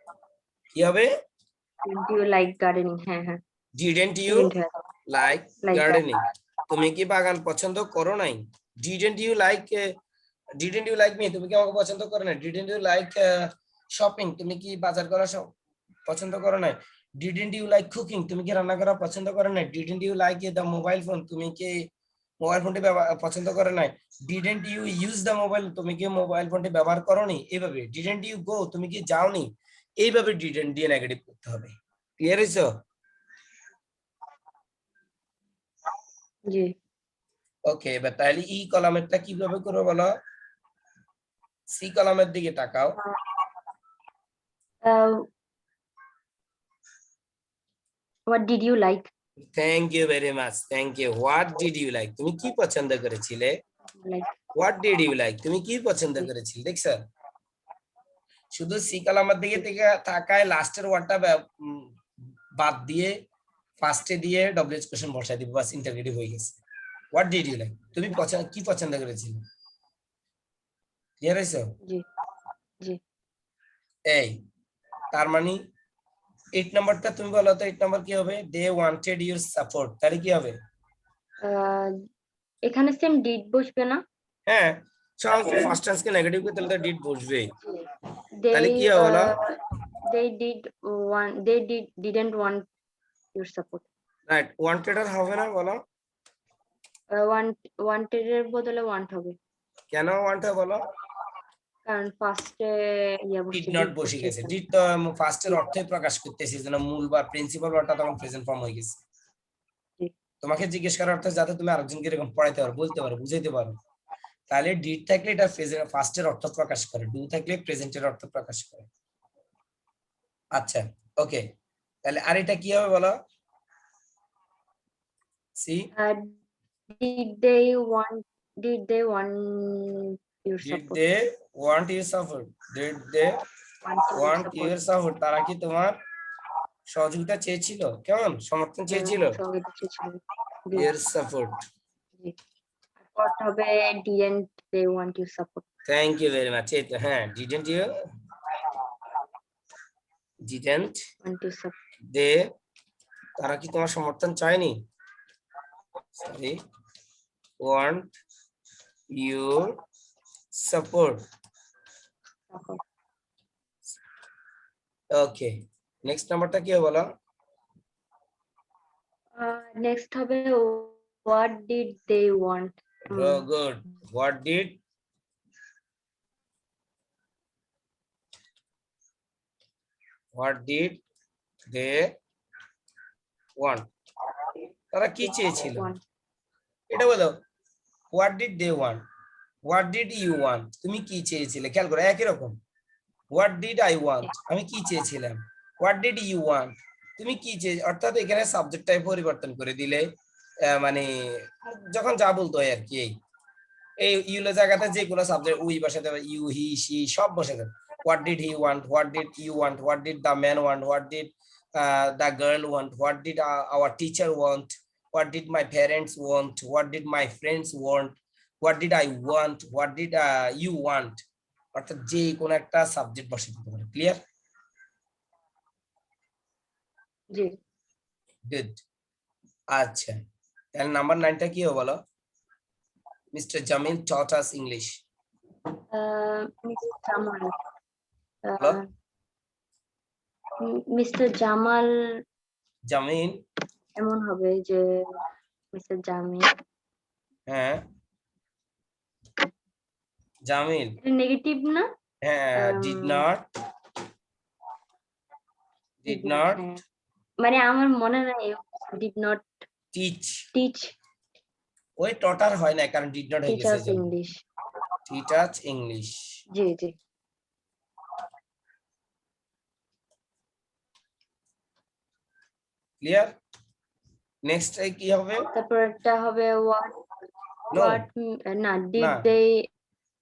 কি হবে? ডিড ইউ লাইক গার্ডেনিং, হ্যাঁ হ্যাঁ ডিডেন্ট ইউ ডিডন্ট হয়ে যাবে। লাইক লাইক গার্ডেনিং, তুমি কি বাগান পছন্দ করো নাই? ডিডেন্ট ইউ লাইক মি, তুমি কি আমাকে পছন্দ করো না? ডিডেন্ট ইউ লাইক শপিং, তুমি কি বাজার করা পছন্দ করো না? ডিডেন্ট ইউ লাইক কুকিং, তুমি কি রান্না করা পছন্দ করো না? Didn't you like the mobile phone, তুমি কি মোবাইল ফোনটি পছন্দ করো না? Didn't you use the mobile, তুমি কি মোবাইল ফোনটি ব্যবহার করোনি? এইভাবে ডিডেন্ট ইউ গো, তুমি কি যাওনি? এইভাবে ডিডেন্ট দিয়ে নেগেটিভ করতে হবে। ক্লিয়ার হইছো? জি ওকে, এবার তাহলে ই কলামেরটা কিভাবে করবো বলো? সি কলামের দিকে তাকাও। What did you like, thank you very much, thank you. What did you like, তুমি কি পছন্দ করেছিলে? Like what did you like, তুমি কি পছন্দ করেছিলে? দেখছো, শুধু সি কলামের দিকে তাকায় লাস্টের ওয়ার্ডটা বাদ দিয়ে ফার্স্টে দিয়ে ডব্লিউএইচ কোশ্চেন বসাই দিব, বাস ইন্টারগ্রেটিভ হয়ে গেছে। হোয়াট ডিড ইউ লাইক, তুমি কি পছন্দ করেছিলে? ক্লিয়ার হইছো? জি জি এই তার মানে 8 নাম্বারটা তুমি বলো তো, 8 নাম্বার কি হবে? দে ওয়ান্টেড ইউর সাপোর্ট, তাহলে কি হবে? এখানে সেম ডিড বসবে না? হ্যাঁ, সব ফার্স্ট টেন্স কে নেগেটিভ করতে হলে ডিড বসবে। they তাহলে কি হবে বলো? they didn't want your support, right, wanted আর হবে না বলো? wanted এর বদলে want হবে, কেন ওয়ান্ট হবে বলো? কারণ ফার্স্টে ডিড নট বসে গেছে। ডিড তো ফার্স্টের অর্থই প্রকাশ করতেছে, যেন মূল বা প্রিন্সিপাল ওয়ার্ডটা তখন প্রেজেন্ট ফর্ম হয়ে গেছে। জি। তোমাকে জিজ্ঞেস করার অর্থ যাতে তুমি আরেকজনকে এরকম পড়াইতে পারো, বলতে পারো, বুঝাইতে পারো। তাহলে ডিড থাকলে এটা ফার্স্টের অর্থ প্রকাশ করে, ডু থাকলে প্রেজেন্টের অর্থ প্রকাশ করে। আচ্ছা, ওকে, তাহলে আর এটা কি হবে বলো? C, did they want your did support, they want your support, did they want your support, তারা কি তোমার সহযোগিতা চেয়েছিল? কেমন সমর্থন চেয়েছিল? সঙ্গীত ছিল। Your support. What হবে didn't they want your support, thank you very much. হ্যাঁ, didn't want your support, they, তারা কি তোমার সমর্থন চায়নি? Sorry, want your support. Okay, next নাম্বারটা কি হবে বলো? next হবে what did they want, good, what did they want, তারা কি চেয়েছিল? want, এটা বলো, what did they want, what did you want, তুমি কি চেয়েছিলে? খেয়াল করো, একই রকম। হোয়াট ডিড আই ওয়ান্ট, আমি কি চেয়েছিলাম। হোয়াট ডিড ইউ ওয়ান্ট, তুমি কি চেয়ে, অর্থাৎ এখানে সাবজেক্টটাই পরিবর্তন করে দিলে মানে যখন যা বলতে হয় আর কি, এই ইউলের জায়গাতে যে কোনো সাবজেক্ট উই বসাতে হবে, ইউ, হি, সি সব বসাতে হবে। What did he want, what did you want, what did the man want, what did the girl want, what did our teacher want, what did my parents want, what did my friends want, what did I want, what did you want, অর্থাৎ যে কোনো একটা subject বসে দিতে পারে। Clear? জি good. আচ্ছা, তাহলে নাম্বার 9টা কি হবে বলো? Mister Jamil taught us English. Mr. Jamal বলো। মিস্টার জামাল জামিল, এমন হবে যে মিস্টার জামিল হ্যাঁ জামিল, এটা নেগেটিভ না? হ্যাঁ did not, Did did not, not হ্যাঁ। মানে আমার মনে নাই ডিড নট টিচ, টিচ ওই টটার হয় না কারণ ডিড নট হয়ে গেছে টিচার্স ইংলিশ। Teachers English. জি জি। ক্লিয়ার? নেক্সট কি হবে? তারপর একটা হবে হোয়াট নো, হোয়াট না ডিড না, they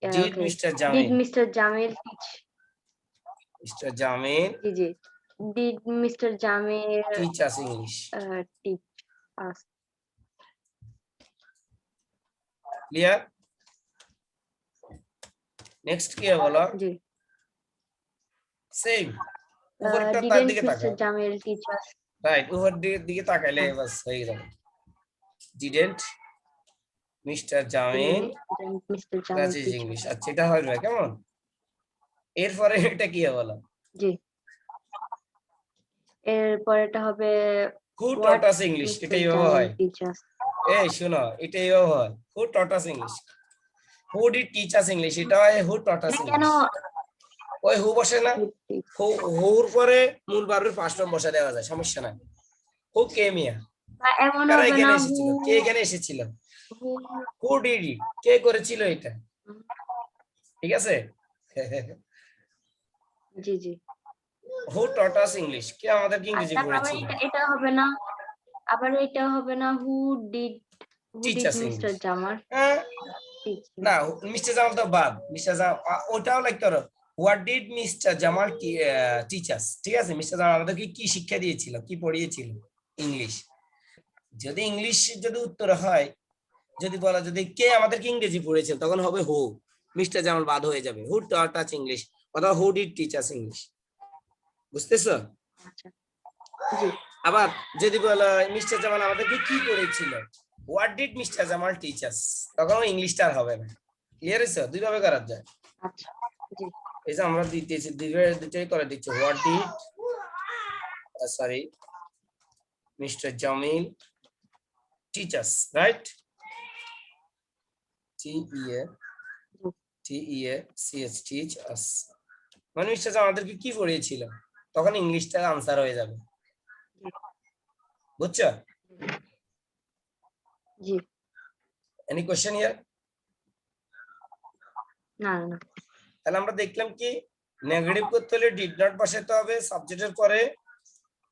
did okay mister did Jamil, mister Jamil teach mister Jamil জি জি did mister Jamil teach us English. Teach us. Clear? Next কি হবে বলো? জি সেম, উপরেরটা তার ডিডেন্ট দিকে মিস্টার তাকাও, জামিল টিচ আস। রাইট, উপরের দিকে তাকাইলে বাস হয়ে যাবে। Didn't mister Jamil mister Jamil teach teach English. Us. আচ্ছা এটা হবে কেমন? এরপরে এটা কি হবে বলো? জি এরপরেটা হবে who what taught us English, mister এটা এইভাবে জামিল হয়। Teach us. এই শোনো, এটা এইভাবে হয়, who taught us English. Who did teach us English, এটা হয় হু টট আস এটা কেন ইংলিশ। ওই হু বসে না, হুর পরে মূল ভার্বের ফার্স্ট ফর্ম বসা দেওয়া যায়, সমস্যা নাই। হু কেম হিয়ার, বা এমন কারা হবে না এখানে হু এসেছিল, কে এখানে এসেছিল, হু হু ডিড ইট, কে করেছিল এটা, ঠিক আছে? জি জি। হু টট আস ইংলিশ, কে আমাদেরকে আর ইংরেজি তারপর আবার পড়িয়েছিল, এটা হবে না, আবার এটা হবে না who teach did us mister English. Jamal হ্যাঁ, টিচ। না মিস্টার জামাল তো বাদ, মিস্টার জামাল ওটাও লাইক করো, what did mister Jamal teach us, ঠিক আছে? মিস্টার জামাল আমাদেরকে কি শিক্ষা দিয়েছিল, কি পড়িয়েছিল? ইংলিশ। যদি ইংলিশ যদি উত্তর হয়, যদি বলা যদি কে আমাদেরকে ইংরেজি পড়িয়েছেন, তখন হবে হু, মিস্টার জামাল বাদ হয়ে যাবে, হু টট আস ইংলিশ অথবা হু ডিড টিচ আস ইংলিশ। বুঝতেছো? আচ্ছা জি আবার যদি বলা মিস্টার জামাল আমাদেরকে কি করেছিল, what did mister Jamal teach us, তখন ইংলিশটা আর হবে না। ক্লিয়ার হয়েছে? দুই ভাবে করা যায়। আচ্ছা জি এই যে আমরা দিতেছি দুইটাই করে দিচ্ছি, what did sorry mister Jamil teach us, right? TEACH teach us, মানে মিস্টার জামাল আমাদেরকে কি পড়িয়েছিল, তখন ইংলিশটা আনসার হয়ে যাবে। বুঝছো? জি এনি কোশ্চেন হিয়ার? না না তাহলে আমরা দেখলাম কি, নেগেটিভ করতে হলে ডিড নট বসাতে হবে সাবজেক্টের পরে,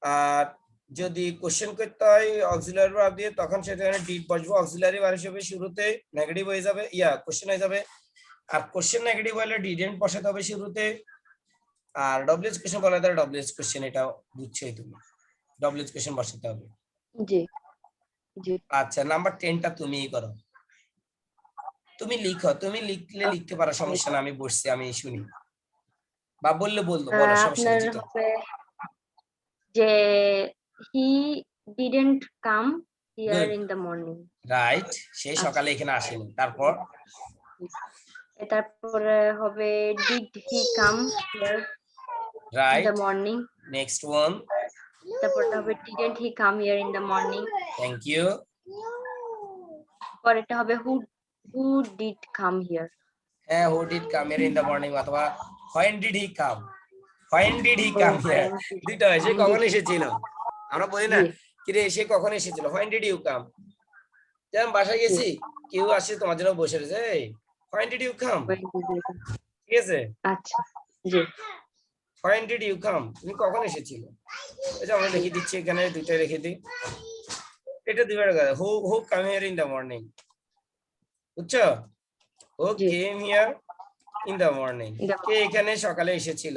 আর যদি কোশ্চেন করতে হয় অক্সিলারি ভার্ব দিয়ে, তখন সেখানে ডিড বসবে, অক্সিলারি ভার্ব হিসেবে শুরুতে নেগেটিভ হয়ে যাবে, কোশ্চেন হয়ে যাবে। আর কোশ্চেন নেগেটিভ হলে ডিডেন্ট বসাতে হবে শুরুতে, আর ডব্লিউএইচ কোশ্চেন বলা যায় ডব্লিউএইচ কোশ্চেন, এটা বুঝছোই তুমি, ডব্লিউএইচ কোশ্চেন বসাতে হবে। জি জি আচ্ছা নাম্বার 10টা তুমিই করো, তুমি লিখো, তুমি লিখলে লিখতে পারো, সমস্যা না, আমি বসছি, আমি শুনি, বা বললে বলবো, বলো, সমস্যা নেই আপনার যেটা। হবে যে he didn't come here good, in the morning. Right, সে আচ্ছা সকালে এখানে আসেনি, তারপর তারপরে হবে did he come here in the right, morning. Next one, তারপরটা হবে didn't he come here in the morning. Thank you, পরেরটা হবে হু ডিড কাম হিয়ার। হ্যাঁ who did come here in the morning, অথবা when did he come, when did he ও come here, fine দুইটা হয়, সে fine কখন did এসেছিল, আমরা বলি না জি কিরে সে কখন এসেছিল, হোয়েন ডিড ইউ কাম। যেমন বাসায় জি গেছি, কেউ আসে তোমার জন্য বসে রয়েছে, এই when did you come, when did you come? ঠিক আছে? আচ্ছা জি হোয়েন ডিড ইউ কাম, তুমি কখন এসেছিল, এই যে আমরা লিখে দিচ্ছি এখানে, দুইটা লিখে দিই, এটা দুইবার কথা, who who come here in the morning, বুঝছো? হু জি came here in the morning, in the কে এখানে সকালে এসেছিল।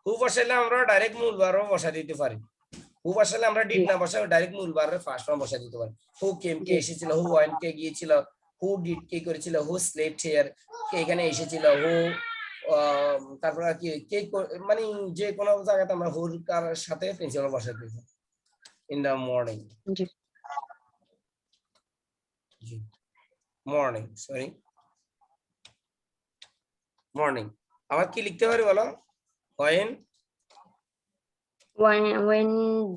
হু বসালে আমরা ডাইরেক্ট মূল ভার্ব বসা দিতে পারি, হু বসালে আমরা জি ডিড না বসালে ডাইরেক্ট মূল ভার্বের ফার্স্ট ফর্ম বসা দিতে পারি। হু কেম, কে জি এসেছিল, হু ওয়েন্ট, কে গিয়েছিল, হু ডিড, কে করেছিল, হু স্লেপড হিয়ার, কে এখানে এসেছিল, হু তারপর আর কি কে মানে যে কোনো জায়গাতে আমরা হুর কার সাথে প্রিন্সিপাল বসাতে পারি, in the morning, G G morning, sorry morning. আবার কি লিখতে পারি বলো? when When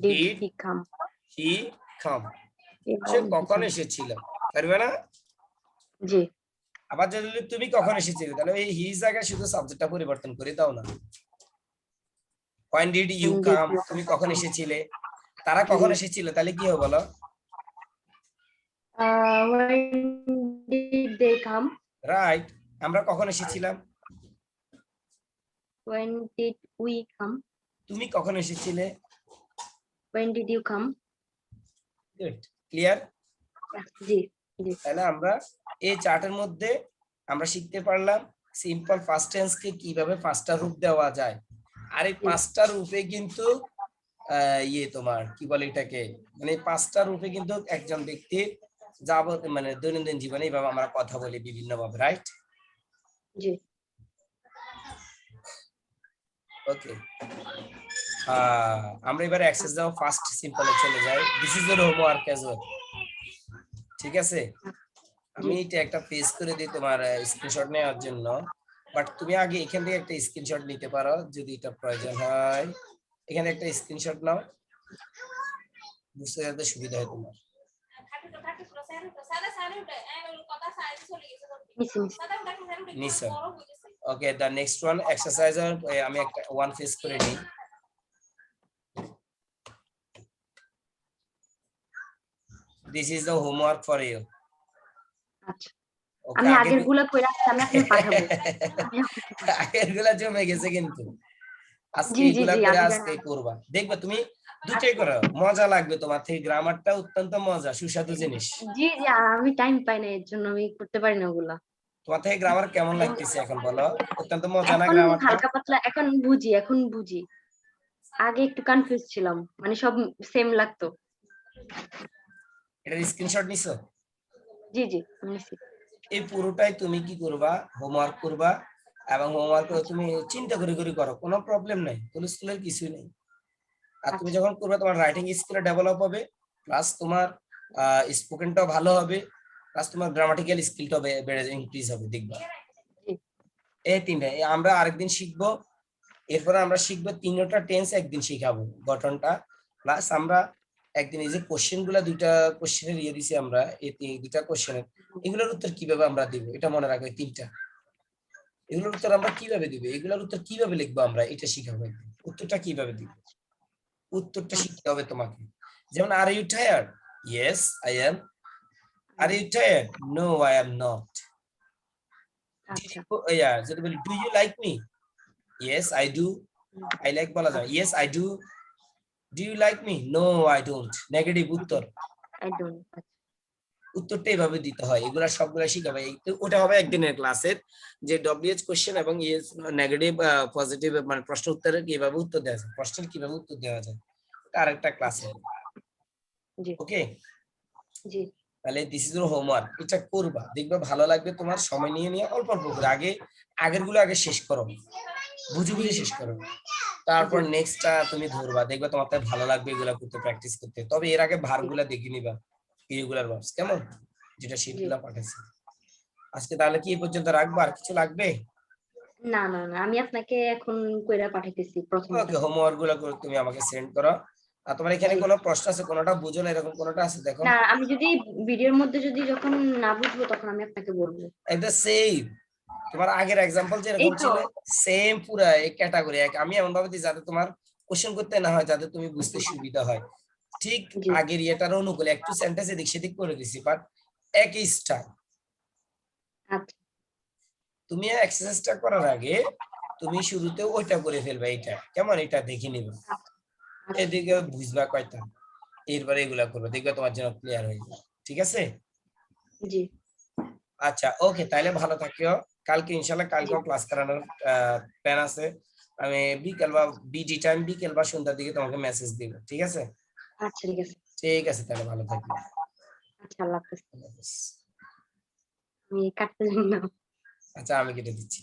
did did he come? he come say When he কখন come? এসেছিল, পারবে না? জি। আবার যদি তুমি কখন এসেছিলে তাহলে এই হি জায়গায় শুধু সাবজেক্টটা পরিবর্তন করে দাও না। when did you When did come you তুমি come? কখন এসেছিলে, তারা কখন এসেছিল তাহলে কি হবে বলো? When did they come? Right, আমরা কখন এসেছিলাম? When did we come? তুমি কখন এসেছিলে? When did you come? Good, clear? জি জি তাহলে আমরা এই চার্টের মধ্যে আমরা শিখতে পারলাম সিম্পল ফার্স্ট টেন্স কে কিভাবে পাঁচটা রূপ দেওয়া যায়। আর এই পাঁচটা রূপে কিন্তু তোমার কি বলে এটাকে, মানে পাঁচটা রূপে কিন্তু একজন ব্যক্তির মানে দৈনন্দিন জীবনে এইভাবে আমরা কথা বলি বিভিন্ন ভাবে, রাইট? জি ওকে, আমরা এবারে অ্যাক্সেস দাও ফার্স্ট সিম্পলে চলে যাই। This is your homework as well, ঠিক আছে? আমি এটা একটা পেজ করে দিই তোমার স্ক্রিনশট নেওয়ার জন্য, বাট তুমি আগে এখান থেকে একটা স্ক্রিনশট নিতে পারো যদি এটা প্রয়োজন হয়। এখানে একটা স্ক্রিনশট নাও, বুঝতে যাতে সুবিধা হয় তোমার। নিশ্চয়। Okay, the next one exercise, আমি একটা ওয়ান ফেস করে নিই। This is the homework for you. আচ্ছা আমি ওকে, আগের গুলা কইরা আমি এখন পাঠাবো। আগের গুলা জমে গেছে কিন্তু আজকে জি জি এগুলা জি করে আমি আজকে করবা, দেখবা তুমি দুটাই করো, মজা লাগবে তোমার থেকে। গ্রামারটা অত্যন্ত মজা, সুস্বাদু জিনিস। জি জি আমি টাইম পাই না এর জন্য আমি করতে পারি না ওগুলা। তোমার থেকে গ্রামার কেমন লাগতেছে এখন বলো? অত্যন্ত মজা না এখন গ্রামারটা? হালকা পাতলা এখন বুঝি আগে একটু কনফিউজ ছিলাম মানে সব সেম লাগতো। এটার স্ক্রিনশট নিছো? জি জি আমি নিছি। এই পুরোটাই তুমি কি করবা, হোমওয়ার্ক করবা, এবং হোমওয়ার্ক তুমি চিন্তা করে করে করো, কোনো প্রবলেম নাই, স্কুলের কিছুই নেই। আর তুমি আচ্ছা যখন করবে তোমার রাইটিং স্কিলটা ডেভেলপ হবে, প্লাস তোমার স্পোকেনটাও ভালো হবে, প্লাস তোমার গ্রামাটিক্যাল স্কিলটাও বেড়ে ইনক্রিজ হবে, দেখবা। জি এই তিনটা আমরা আরেকদিন শিখবো। এরপরে আমরা শিখবো তিনটা টেন্স একদিন শিখাবো, গঠনটা, প্লাস আমরা একদিন এই যে কোশ্চেন গুলা দুইটা কোশ্চেনের ইয়ে দিছি আমরা, এই দুইটা কোশ্চেনের এগুলোর উত্তর কিভাবে আমরা দিব এটা মনে রাখবে। তিনটা এগুলোর উত্তর আমরা কিভাবে দিব, এগুলোর উত্তর কিভাবে লিখবো আমরা এটা শিখাবো একদিন। উত্তরটা কিভাবে দিব, উত্তরটা শিখতে হবে তোমাকে। যেমন are you tired? Yes I am. Are you tired? No I am not. আচ্ছা যদি বলি do you like me? Yes I do. I like বলা যায়, yes I do. Do you like me? No I don't. Negative উত্তর। I don't. উত্তরটা এইভাবে দিতে হয়, এগুলা সবগুলা শিখাবে। ওটা হবে একদিনের ক্লাসের, যে ডব্লিউএইচ কোশ্চেন এবং ইয়েস নেগেটিভ পজিটিভ মানে প্রশ্ন উত্তরের কিভাবে উত্তর দেওয়া যায়, প্রশ্নের কিভাবে উত্তর দেওয়া যায়, আরেকটা ক্লাসে। জি ওকে, জি তাহলে দিস ইজ ইওর হোমওয়ার্ক, এটা করবা, দেখবে ভালো লাগবে তোমার। সময় নিয়ে নিয়ে অল্প অল্প করে আগের গুলো আগে শেষ করো, বুঝে বুঝে শেষ করো, তারপর নেক্সটটা তুমি ধরবা, দেখবে তোমার তাই ভালো লাগবে এগুলা করতে, প্র্যাকটিস করতে। তবে এর আগে ভার্বগুলা দেখে নিবা, ইরেগুলার ভার্বস কেমন, যেটা শীটগুলা পাঠাইছি। আজকে তাহলে কি এই পর্যন্ত রাখবো, আর কিছু লাগবে? না না না আমি আপনাকে এখন কইরা পাঠাইতেছি প্রথমটা। ওকে, হোমওয়ার্ক গুলো করে তুমি আমাকে সেন্ড করো। আর তোমার এখানে জি কোনো প্রশ্ন আছে, কোনোটা বুঝো না এরকম কোনোটা আছে দেখো। না আমি যদি ভিডিওর মধ্যে যদি যখন না বুঝবো তখন আমি আপনাকে বলবো। এটা সেম তোমার আগের एग्जांपल এই যেরকম তো ছিল, সেম পুরা এই ক্যাটাগরি এক। আমি এমন ভাবে দিই যাতে তোমার কোশ্চেন করতে না হয়, যাতে তুমি বুঝতে সুবিধা হয়। ঠিক জি আগের এটার অনুকূলে একটু সেন্টেন্স এদিক সেদিক করে দিছি, বাট একই স্টাইল। আচ্ছা তুমি এক্সারসাইজটা করার আগে তুমি শুরুতে ওইটা করে ফেলবা, এটা কেমন, এটা দেখে নিবা, আচ্ছা এদিকে বুঝবা কয়টা, এরপরে এগুলা করবে, দেখবে তোমার জন্য ক্লিয়ার হয়ে যাবে। ঠিক আছে? জি আচ্ছা, ওকে, তাহলে ভালো থাকিও। কালকে ইনশাআল্লাহ জি কালকেও ক্লাস করানোর প্ল্যান আছে। আমি বিকেল বা বিজি টাইম বিকেল বা সন্ধ্যার দিকে তোমাকে মেসেজ দিব, ঠিক আছে? আচ্ছা ঠিক আছে। ঠিক আছে, তাহলে ভালো থাকবে। আচ্ছা আল্লাহ হাফেজ। আল্লাহ হাফেজ। আমি কাটতে জানি না। আচ্ছা, আমি কেটে দিচ্ছি।